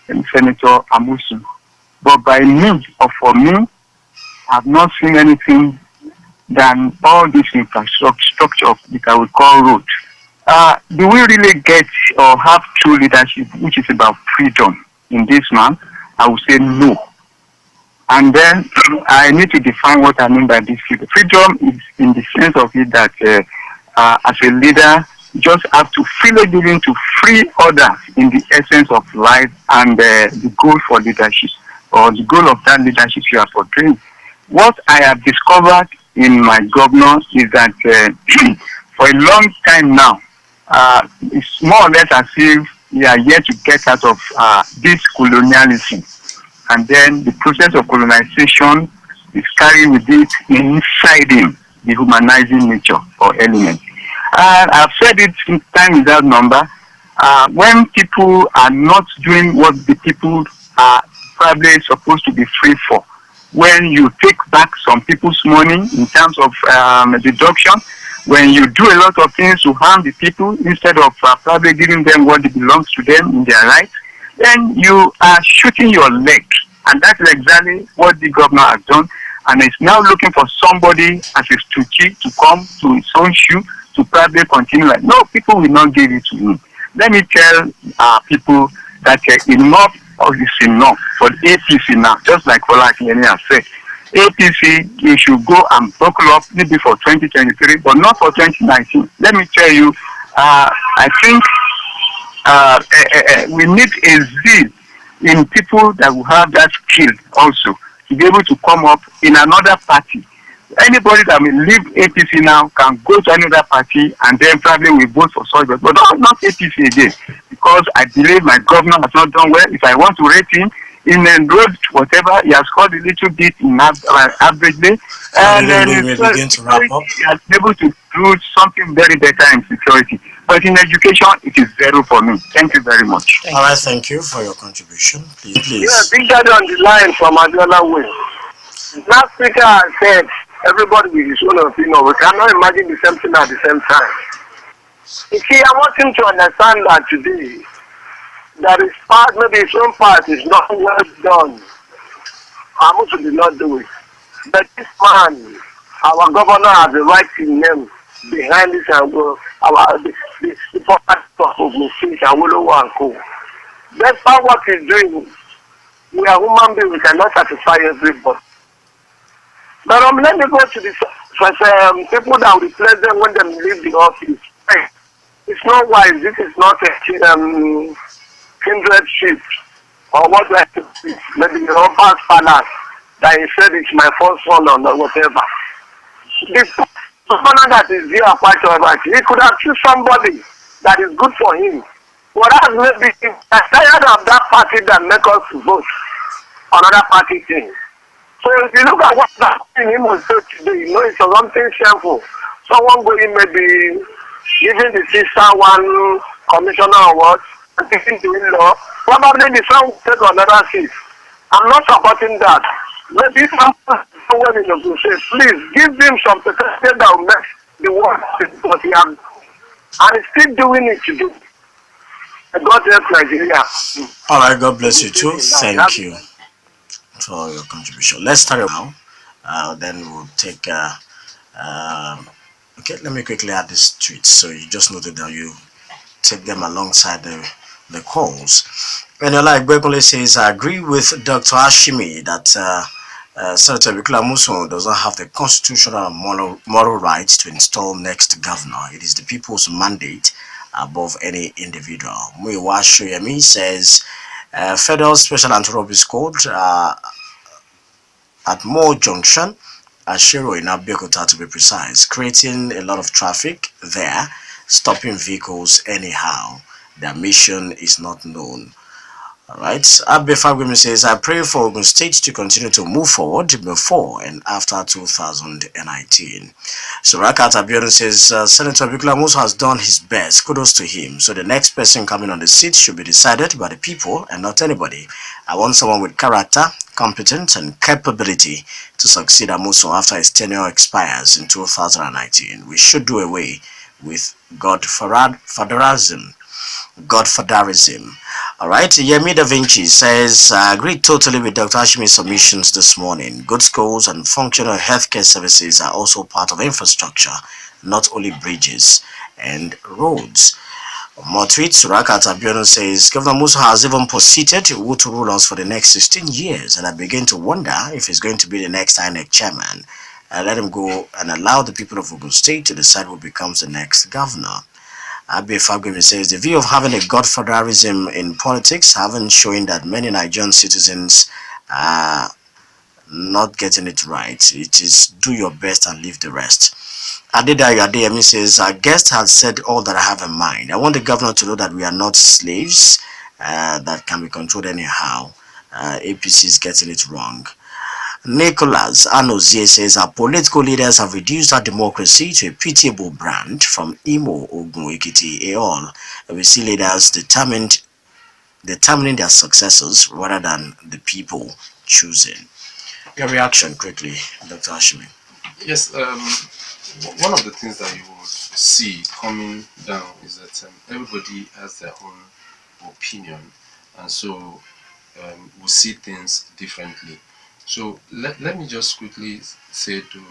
Senator Amosun. But by me or for me, I've not seen anything than all this infrastructure that I would call road. Do we really get or have true leadership, which is about freedom in this man? I would say no. And then I need to define what I mean by this freedom. Freedom is in the sense of it that as a leader, you just have to freely willing to free others in the essence of life and the goal for leadership, or the goal of that leadership you are portraying. What I have discovered in my governor is that for a long time now, it's more or less as if we are yet to get out of this colonialism. And then the process of colonization is carried with it inside him, the humanizing nature or element. And I've said it in time without number. When people are not doing what the people are probably supposed to be free for, when you take back some people's money in terms of deduction, when you do a lot of things to harm the people instead of probably giving them what belongs to them in their rights, then you are shooting your leg. And that's exactly what the governor has done. And is now looking for somebody as a stooge to come to his own shoe to probably continue. Like, no, people will not give it to him. Let me tell people that enough is enough for the APC now, just like Chienye has said. APC, you should go and buckle up maybe for 2023, but not for 2019. Let me tell you, I think we need a zeal in people that will have that skill also to be able to come up in another party. Anybody that will leave APC now can go to another party and then probably will vote for such, but not APC again, because I believe my governor has not done well. If I want to rate him in the road, whatever, he has scored a little bit in averagely, and then he has been able to do something very better in security. But in education, it is zero for me. Thank you very much. All right, thank you for your contribution. Please. Yeah, Big Daddy on the line from Adiola Way. Last speaker said everybody with his own opinion. We cannot imagine the same thing at the same time. You see, I want him to understand that today, that his part, maybe his own part is not well done. Amosun did not do it. But this man, our governor has the right name behind this and the property of Ogun State and Egwuonwu and Co. Despite what he's doing, we are human beings, we cannot satisfy everybody. But let me go to the people that will replace them when they leave the office. It's not wise. This is not a kindred shift or what like maybe your past palace that he said it's my first son or whatever. The governor that is here quite alright. He could have choose somebody that is good for him. Whereas maybe he's tired of that party that make us vote another party thing. So if you look at what's happening in Imo State today, you know it's something shameful. Someone going maybe giving the sister one commissioner award and taking the in-law. Probably the son will take another seat. I'm not supporting that. Maybe someone in the say, please give him some protection that will make the world what he has. And he's still doing it today. God help Nigeria. All right, God bless you too. Thank you for your contribution. Let's start now. Then we'll take. Okay, let me quickly add this tweet. So you just noted that you take them alongside the calls. And Egwuonwu says, I agree with Dr. Ashimi that Senator Ibikunle Amosun does not have the constitutional and moral rights to install next governor. It is the people's mandate above any individual. Muiwa Shoyemi says, Federal Special Anti-Robbery Squad at Moore Junction, Ashiro in Abeokuta to be precise, creating a lot of traffic there, stopping vehicles anyhow. Their mission is not known. Alright, Abbe Fagwemi says, I pray for Ogun State to continue to move forward before and after 2019. So Rakat Abiodun says, Senator Ibikunle Amosun has done his best. Kudos to him. So the next person coming on the seat should be decided by the people and not anybody. I want someone with character, competence, and capability to succeed Amosun after his tenure expires in 2019. We should do away with Godfatherism. Alright, Yemi Da Vinci says, I agree totally with Dr. Ashimi's submissions this morning. Good schools and functional healthcare services are also part of infrastructure, not only bridges and roads. More tweets, Rakat Abiodun says, Governor Musa has even posited who to rule us for the next 16 years, and I begin to wonder if he's going to be the next INEC chairman. Let him go and allow the people of Ogun State to decide who becomes the next governor. Abbe Fagwemi says, the view of having a godfatherism in politics haven't shown that many Nigerian citizens are not getting it right. It is do your best and leave the rest. Adedayo Adeyemi says, our guest has said all that I have in mind. I want the governor to know that we are not slaves that can be controlled anyhow. APC is getting it wrong. Nicholas Anozie says, our political leaders have reduced our democracy to a pitiable brand from Imo, Ogun, Ekiti, Eol. We see leaders determining their successors rather than the people choosing. Your reaction quickly, Dr. Ashimi. Yes, one of the things that you would see coming down is that everybody has their own opinion, and so we see things differently. So let me just quickly say to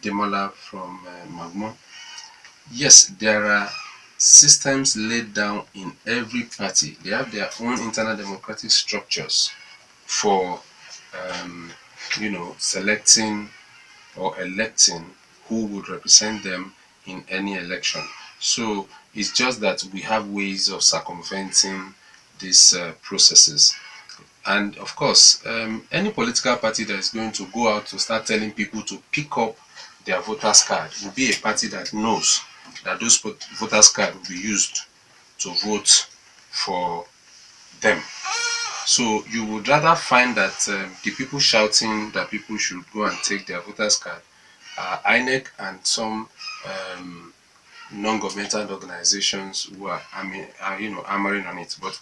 Demola from Magma, yes, there are systems laid down in every party. They have their own internal democratic structures for, selecting or electing who would represent them in any election. So it's just that we have ways of circumventing these processes. And of course, any political party that is going to go out to start telling people to pick up their voters card will be a party that knows that those voters card will be used to vote for them. So you would rather find that the people shouting that people should go and take their voters card are INEC and some non-governmental organizations who are hammering on it. But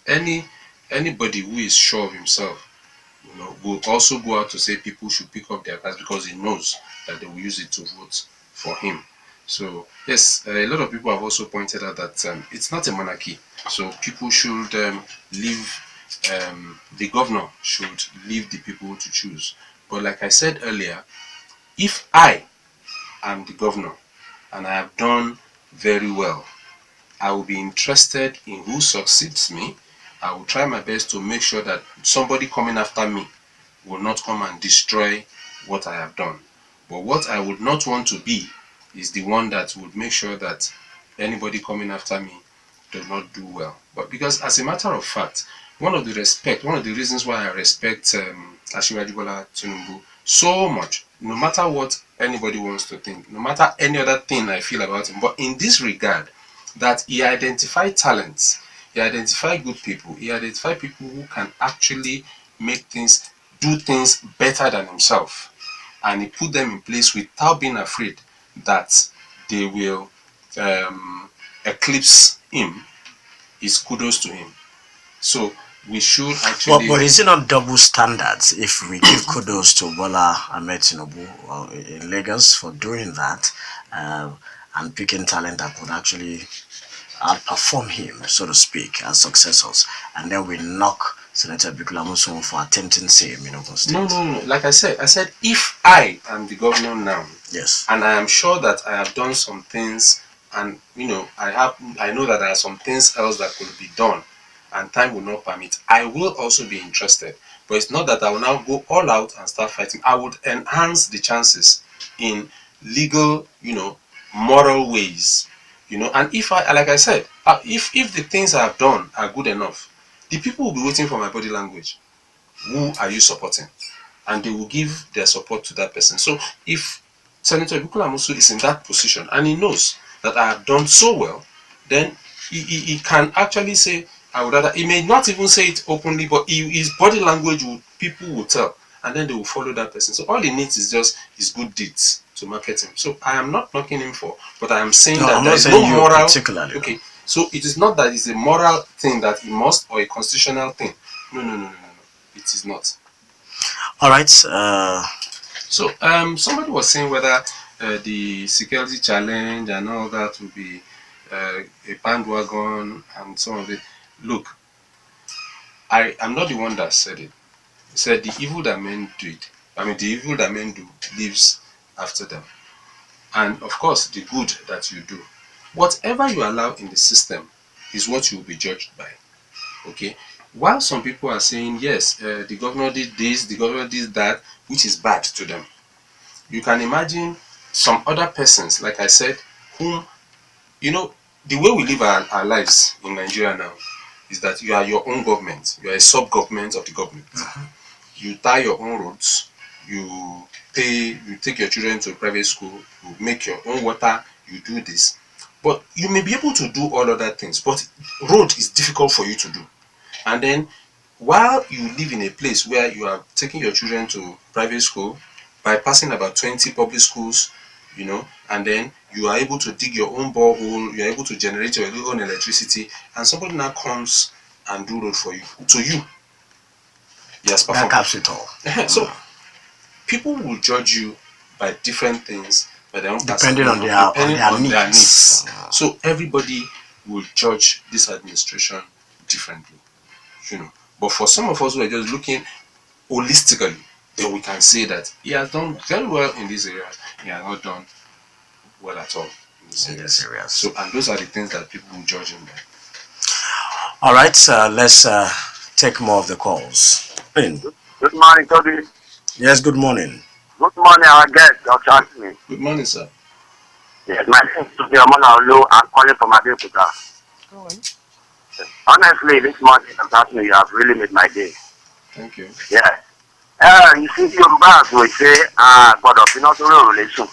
anybody who is sure of himself, will also go out to say people should pick up their cards because he knows they will use it to vote for him. So yes, a lot of people have also pointed out that it's not a monarchy. So people should leave, the governor should leave the people to choose. But like I said earlier, if I am the governor and I have done very well, I will be interested in who succeeds me. I will try my best to make sure that somebody coming after me will not come and destroy what I have done. But what I would not want to be is the one that would make sure that anybody coming after me does not do well. But because as a matter of fact, one of the reasons why I respect Tinubu so much, no matter what anybody wants to think, no matter any other thing I feel about him, but in this regard, that he identified talents, he identified good people, he identified people who can actually do things better than himself, and he put them in place without being afraid that they will eclipse him. Is kudos to him. So we should actually. But is it not double standards if we give kudos to Bola Ahmed Tinubu in Lagos for doing that and picking talent that could actually outperform him, so to speak, as successors, and then we knock Senator Egwuonwu Amosun for attempting same in Ogun State? No. Like I said if I am the governor now, yes, and I am sure that I have done some things, and I know that there are some things else that could be done, and time will not permit, I will also be interested. But it's not that I will now go all out and start fighting. I would enhance the chances in legal, moral ways, and if like I said, if the things I have done are good enough, the people will be waiting for my body language. Who are you supporting? And they will give their support to that person. So if Senator Egwuonwu Amosun is in that position and he knows that I have done so well, then he can actually say, I would rather. He may not even say it openly, but his body language people will tell, and then they will follow that person. So all he needs is just his good deeds to market him. So I am not knocking him but I am saying that there is no moral. Particularly. Okay, so it is not that it's a moral thing that he must, or a constitutional thing. No. It is not. All right. So somebody was saying whether the security challenge and all that will be a bandwagon and some of it. Look, I am not the one that said it. He said the evil that men do lives after them. And of course, the good that you do. Whatever you allow in the system is what you will be judged by. Okay? While some people are saying, yes, the governor did this, the governor did that, which is bad to them. You can imagine some other persons, like I said, whom, the way we live our lives in Nigeria now is that you are your own government. You are a sub-government of the government. Mm-hmm. You tie your own roads. You take your children to a private school. You make your own water. You do this. But you may be able to do all other things. But road is difficult for you to do. And then, while you live in a place where you are taking your children to private school, bypassing about 20 public schools, and then you are able to dig your own borehole, you are able to generate your own electricity, and somebody now comes and do road for you. To you, yes, that caps it all. So people will judge you by different things, by their own depending on their needs. So everybody will judge this administration differently, But for some of us who are just looking holistically, then we can say that he has done very well in these areas. He has not done well at all in these areas. So, and those are the things that people will judge him by. All right, let's take more of the calls. Good morning, Tobi. Yes, good morning. Good morning, our guest, Dr. Ashimi. Good morning, sir. Yes, my name is Tobi. I'm calling from Ibikunle. Go on. Honestly, this morning, Dr. Ashimi, you have really made my day. Thank you. Yeah. You see, Yorubas will say, God of relation.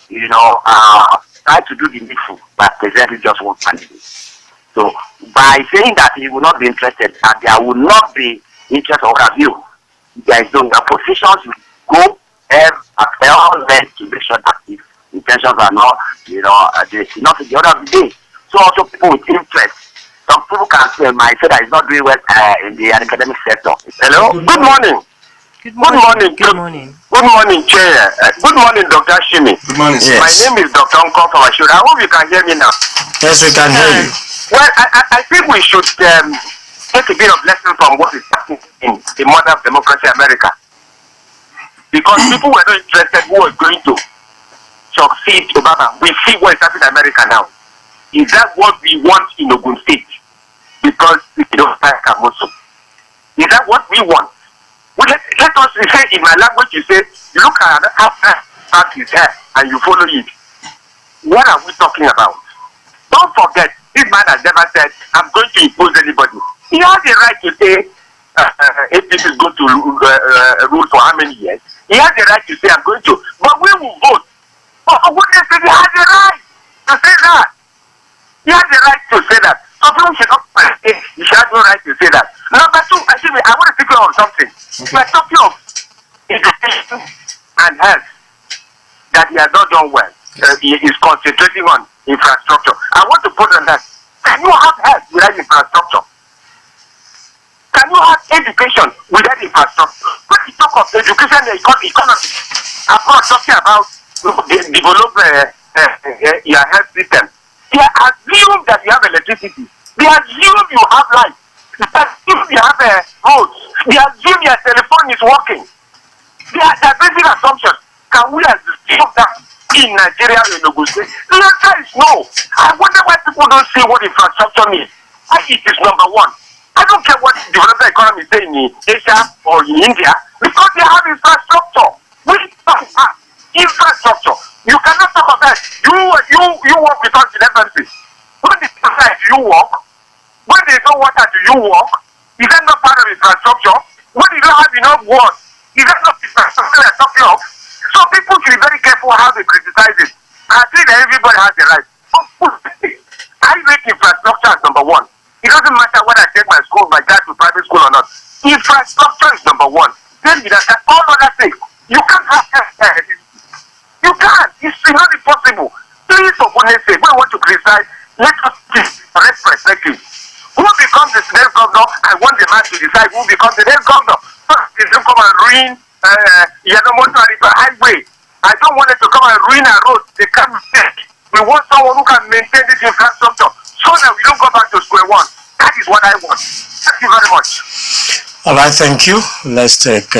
Try to do the needful, but presenting just one candidate. So, by saying that he will not be interested, and there will not be interest or review, there is no positions will go at all lengths to make sure that if intentions are not, not the other of the day. So also people with interest. Some people can say, might say that it's not doing well in the academic sector. Hello? Good morning. Good morning. Good morning. Good morning, Chair. Good morning, Dr. Ashimi. Good morning, sir. Yes. My name is Dr. Uncle from Ashura. I hope you can hear me now. Yes, we can hear you. Well, I think we should take a bit of lesson from what is happening in the mother of democracy, America. Because people were not interested who was going to succeed Obama. We see what is happening in America now. Is that what we want in Ogun State? Because we don't like Amosun. Is that what we want? Well, let us say in my language, you say, you look at how his hair and you follow it. What are we talking about? Don't forget, this man has never said, I'm going to impose anybody. He has the right to say, if this is going to rule for how many years. He has the right to say, I'm going to. But we will vote. But for goodness sake, he has the right to say that. He has the right to say that. So people should not say he has no right to say that. Number two, I want to think of something. Okay. We're talking of education and health that he has not done well. He is concentrating on infrastructure. I want to put on that. Can you have health without infrastructure? Can you have education without infrastructure? When you talk of education and economy, I'm not talking about develop your health system. They assume that you have electricity. They assume you have light. They assume you have roads. They assume your telephone is working. They are basic assumptions. Can we assume that in Nigeria or in Ogun State? The answer is no. I wonder why people don't see what infrastructure means. It is number one. I don't care what the developed economy is saying in Asia or in India, because they have infrastructure. We don't have infrastructure. You cannot talk of that. You work with us in FMC. When the time you work, when there is no water, do you work? Is that not part of infrastructure? When you don't have enough water, is that not infrastructure they're talking of? So people should be very careful how they criticize it. I think that everybody has the right. I rate infrastructure as number one. It doesn't matter whether I take my child to private school or not. Infrastructure is number one. Then you can all other things. You can't have you can't. It's not impossible. Please, for goodness sake, when I want to criticize, let us see the right perspective. Who becomes the next governor? I want the man to decide who becomes the next governor. First, they don't come and ruin highway. I don't want them to come and ruin our road. They can't make. We want someone who can maintain this infrastructure so that we don't go back to square one. That is what I want. Thank you very much. All right, thank you. Let's take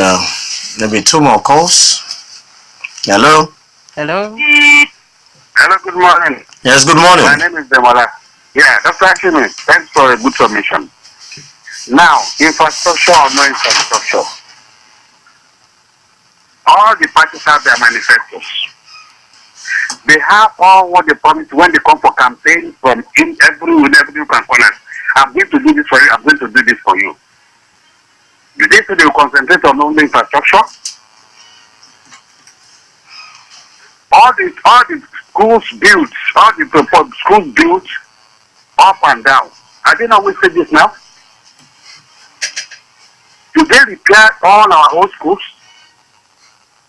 maybe two more calls. Hello. Hello. Hello, good morning. Yes, good morning. My name is Demola. Yeah, Dr. Ashimi, thanks for a good submission. Now, infrastructure or no infrastructure, all the parties have their manifestos. They have all what they promise when they come for campaign from every corner. I'm going to do this for you, I'm going to do this for you. Do they say they will concentrate on only infrastructure? All the schools built, all the schools built up and down. I didn't always say this now. Do they repair all our old schools?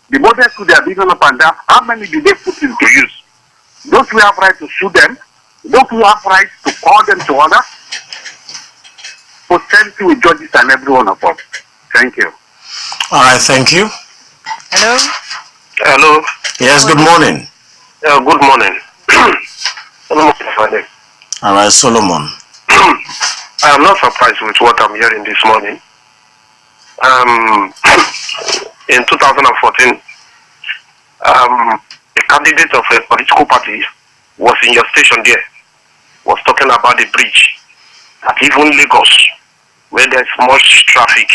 The modern schools they are building up and down, how many do they put into use? Don't we have right to sue them? Don't we have right to call them to order? Potentially with judges and every one of us. Thank you. All right, thank you. Hello. Hello. Yes, good morning. Good morning. Solomon. All right, Solomon. I am not surprised with what I'm hearing this morning. In 2014, a candidate of a political party was in your station there, was talking about the bridge. That even Lagos, where there's much traffic,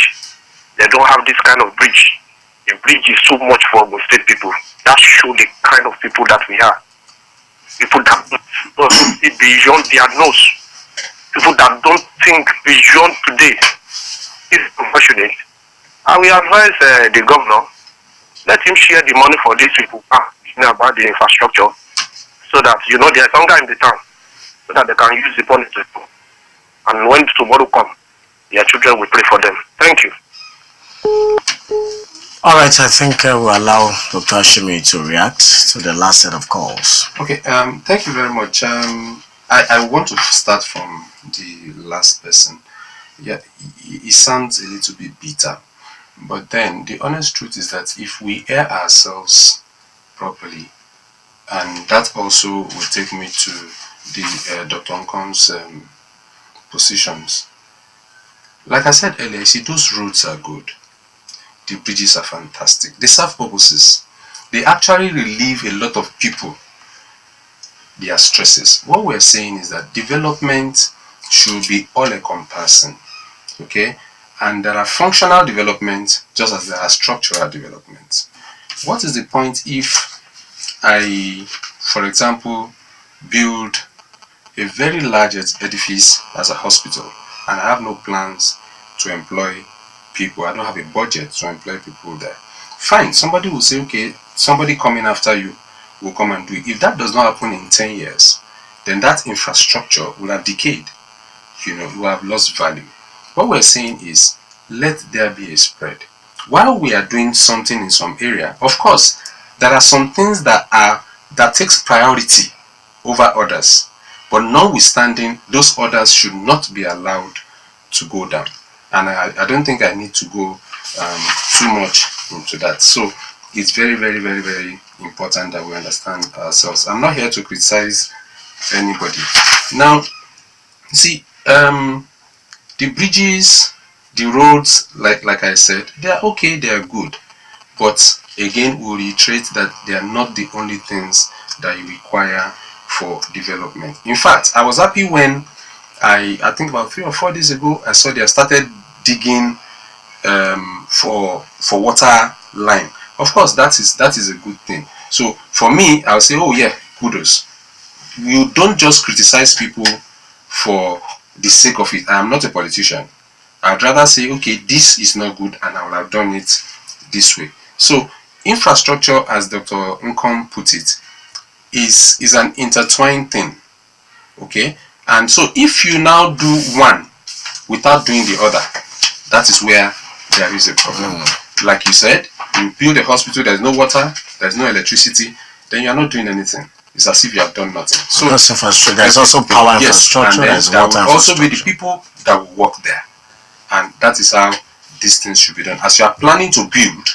they don't have this kind of bridge. The bridge is too much for Ogun State people. That shows the kind of people that we are. People that don't see beyond their nose. People that don't think beyond today. It's unfortunate. I will advise the governor, let him share the money for these people about the infrastructure, so that there's hunger in the town, so that they can use the money to do. And when tomorrow comes, their children will pray for them. Thank you. All right, I think we'll allow Dr. Ashimi to react to the last set of calls. Okay, thank you very much. I want to start from the last person. Yeah, he sounds a little bit bitter. But then the honest truth is that if we air ourselves properly, and that also will take me to the Dr. Nkom's positions. Like I said earlier, see, those roads are good. The bridges are fantastic. They serve purposes. They actually relieve a lot of people their stresses. What we're saying is that development should be all encompassing. Okay? And there are functional development just as there are structural developments. What is the point if I, for example, build a very large edifice as a hospital and I have no plans to employ people? I don't have a budget to employ people there. Fine, somebody will say, okay, somebody coming after you will come and do it. If that does not happen in 10 years, then that infrastructure will have decayed. You know, will have lost value. What we're saying is, let there be a spread. While we are doing something in some area, of course, there are some things that takes priority over others. But notwithstanding, those others should not be allowed to go down. And I don't think I need to go too much into that. So it's very, very, very, very important that we understand ourselves. I'm not here to criticize anybody. Now, see, the bridges, the roads, like I said, they are okay, they are good. But again, we'll reiterate that they are not the only things that you require for development. In fact, I was happy when I think about 3 or 4 days ago, I saw they started digging for water line. Of course, that is a good thing. So for me, I'll say, oh yeah, kudos. You don't just criticize people for the sake of it. I am not a politician. I'd rather say, okay, this is not good and I would have done it this way. So infrastructure, as Dr. Nkom put it, is an intertwined thing. Okay? And so if you now do one without doing the other, that is where there is a problem. Like you said, you build a hospital, there's no water, there's no electricity, then you are not doing anything. It's as if you have done nothing. So there's also power infrastructure, yes, and there will also be the people that will work there. And that is how these things should be done. As you are planning to build,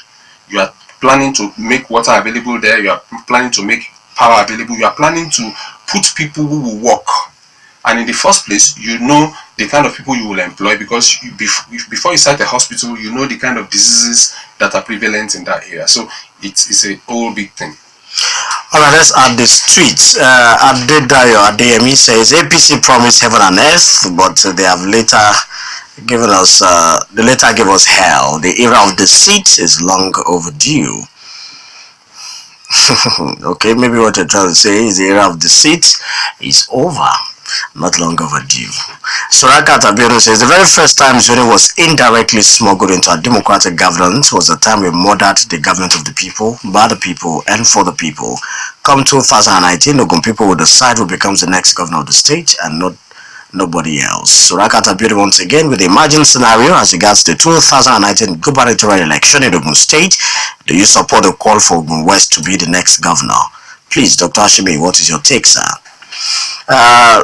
you are planning to make water available there, you are planning to make power available, you are planning to put people who will work. And in the first place, you know the kind of people you will employ, because before you start a hospital, you know the kind of diseases that are prevalent in that area. So it's a whole big thing. Alright, let's add the streets. Adedayo Adeyemi says APC promised heaven and earth, but they have later given us gave us hell. The era of deceit is long overdue. Okay, maybe what you're trying to say is the era of deceit is over, not long overdue. Soraka Tabiru says the very first time Zuni was indirectly smuggled into a democratic governance was the time we murdered the government of the people, by the people, and for the people. Come 2019, Ogun people will decide who becomes the next governor of the state and not nobody else. Soraka Tabiru once again with the imagined scenario as regards the 2019 gubernatorial election in Ogun State. Do you support the call for Ogun West to be the next governor? Please, Dr. Ashimi, what is your take, sir?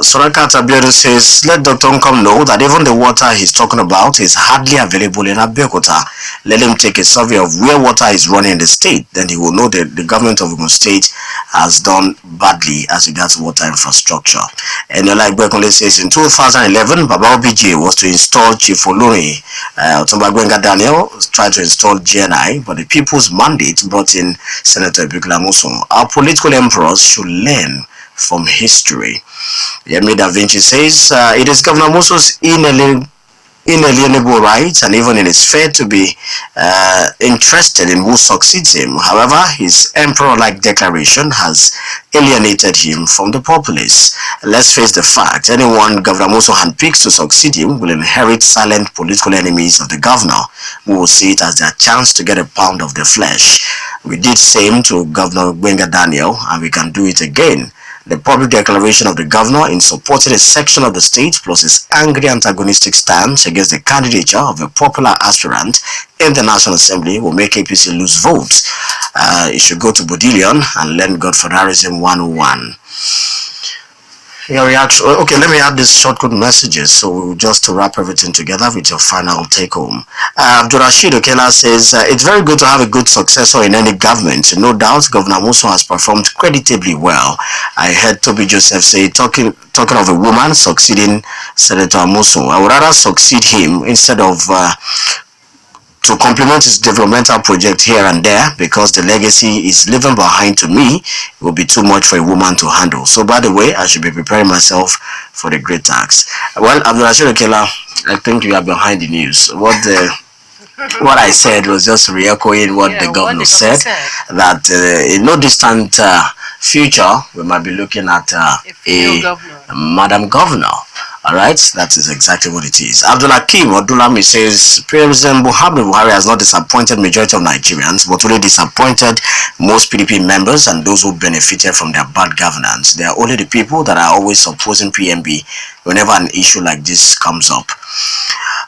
Soraka Tabiru says, let Dr. Nkom know that even the water he's talking about is hardly available in Abeokuta. Let him take a survey of where water is running in the state, then he will know that the government of Ogun State has done badly as regards water infrastructure. And like Egwuonwu says, in 2011, Baba OBJ was to install Chief Olori. Daniel tried to install GNI, but the people's mandate brought in Senator Ibikunle Amosun. Our political emperors should learn from history. Yemi Da Vinci says it is Governor Amosun's inalienable right, and even it is fair to be interested in who succeeds him. However, his emperor-like declaration has alienated him from the populace. Let's face the fact, anyone Governor Amosun handpicks to succeed him will inherit silent political enemies of the governor, who will see it as their chance to get a pound of their flesh. We did same to Governor Daniel, and we can do it again. The public declaration of the governor in supporting a section of the state plus his angry antagonistic stance against the candidature of a popular aspirant in the National Assembly will make APC lose votes. He should go to Bodilion and learn Godfatherism 101. Your reaction. Okay, let me add these short good messages. So just to wrap everything together with your final take home. Abdurrashid Okela says it's very good to have a good successor in any government. No doubt, Governor Amosun has performed creditably well. I heard Tobi Joseph say, talking of a woman succeeding Senator Amosun, I would rather succeed him instead of to complement his developmental project here and there, because the legacy is leaving behind to me it will be too much for a woman to handle. So by the way, I should be preparing myself for the great task. Well, Abdulrashid Okela, I think you are behind the news. What I said was just re-echoing what the governor said, that in no distant future we might be looking at a Madam Governor. Alright, that is exactly what it is. Abdulhakim Odulami says President Buhari has not disappointed majority of Nigerians, but only disappointed most PDP members and those who benefited from their bad governance. They are only the people that are always opposing PMB whenever an issue like this comes up.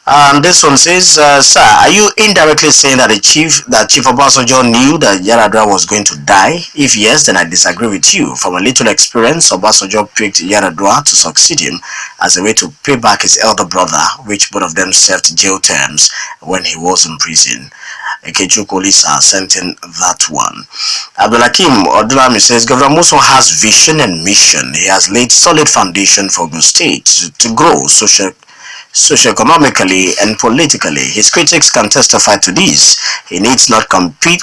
And this one says, sir, are you indirectly saying that Chief Obasanjo knew that Yaradua was going to die? If yes, then I disagree with you. From a little experience, Obasanjo picked Yaradua to succeed him as a way to pay back his elder brother, which both of them served jail terms when he was in prison. Ekechukwu Lisa sent in that one. Abdulhakim Odulami says, Governor Amosun has vision and mission. He has laid solid foundation for Ogun State to grow socioeconomically and politically. His critics can testify to this. He needs not complete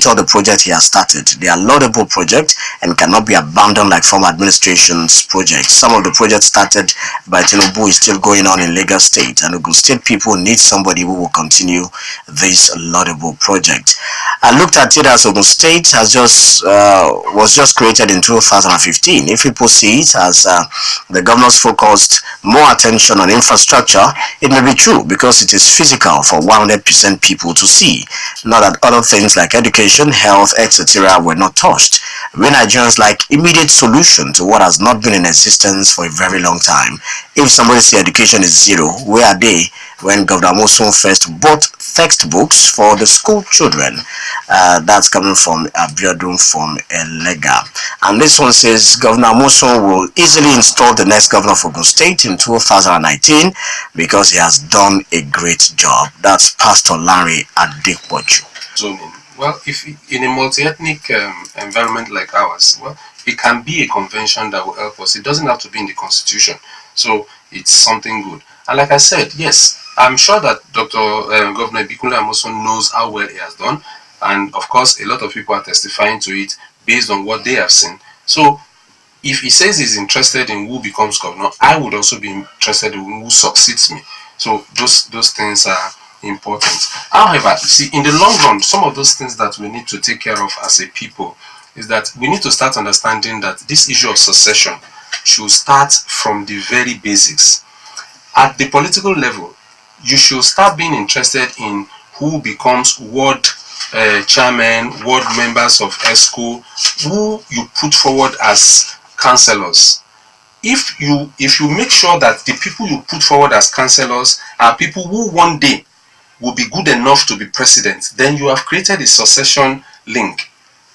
all the projects he has started. They are laudable projects and cannot be abandoned like former administration's projects. Some of the projects started by Tinubu is still going on in Lagos State, and Ogun State people need somebody who will continue this laudable project. I looked at it as Ogun State has was just created in 2015. If people see it as the governor's focused more attention on infrastructure, it may be true because it is physical for 100% people to see. Not that other things like education, health, etc. were not touched. We Nigerians like immediate solution to what has not been in existence for a very long time. If somebody say education is zero, where are they when Governor Amosun first bought textbooks for the school children? That's coming from Abiodun from Elega. And this one says Governor Amosun will easily install the next governor of Ogun State in 2019 because he has done a great job. That's Pastor Larry Adekpoju. Zoning. Well, if in a multi-ethnic environment like ours, well, it can be a convention that will help us. It doesn't have to be in the constitution. So it's something good. And like I said, yes, I'm sure that Governor Ibikunle Amosun knows how well he has done. And of course, a lot of people are testifying to it based on what they have seen. So if he says he's interested in who becomes governor, I would also be interested in who succeeds me. So those things are important. However, see, in the long run, some of those things that we need to take care of as a people is that we need to start understanding that this issue of succession should start from the very basics. At the political level, you should start being interested in who becomes ward chairman, ward members of ESCO, who you put forward as councillors. If you make sure that the people you put forward as councillors are people who one day will be good enough to be president, then you have created a succession link.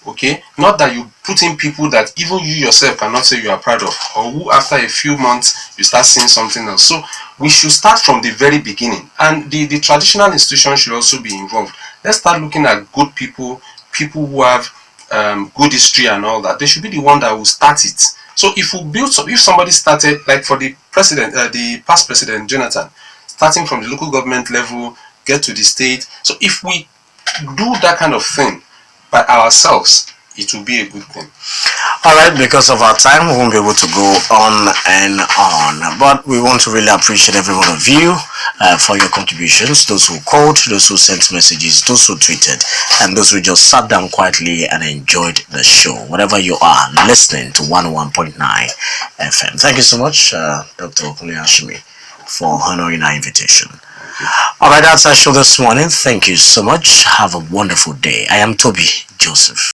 Okay, not that you put in people that even you yourself cannot say you are proud of, or who after a few months you start seeing something else. So we should start from the very beginning, and the traditional institution should also be involved. Let's start looking at good people who have good history and all that. They should be the one that will start it. So if somebody started, like for the president, the past president Jonathan, starting from the local government level, get to the state. So if we do that kind of thing by ourselves, it will be a good thing. Alright, because of our time, we won't be able to go on and on. But we want to really appreciate every one of you for your contributions. Those who called, those who sent messages, those who tweeted, and those who just sat down quietly and enjoyed the show. Whatever you are listening to 101.9 FM. Thank you so much, Dr. Kunle Ashimi, for honoring our invitation. Alright, that's our show this morning. Thank you so much. Have a wonderful day. I am Tobi Joseph.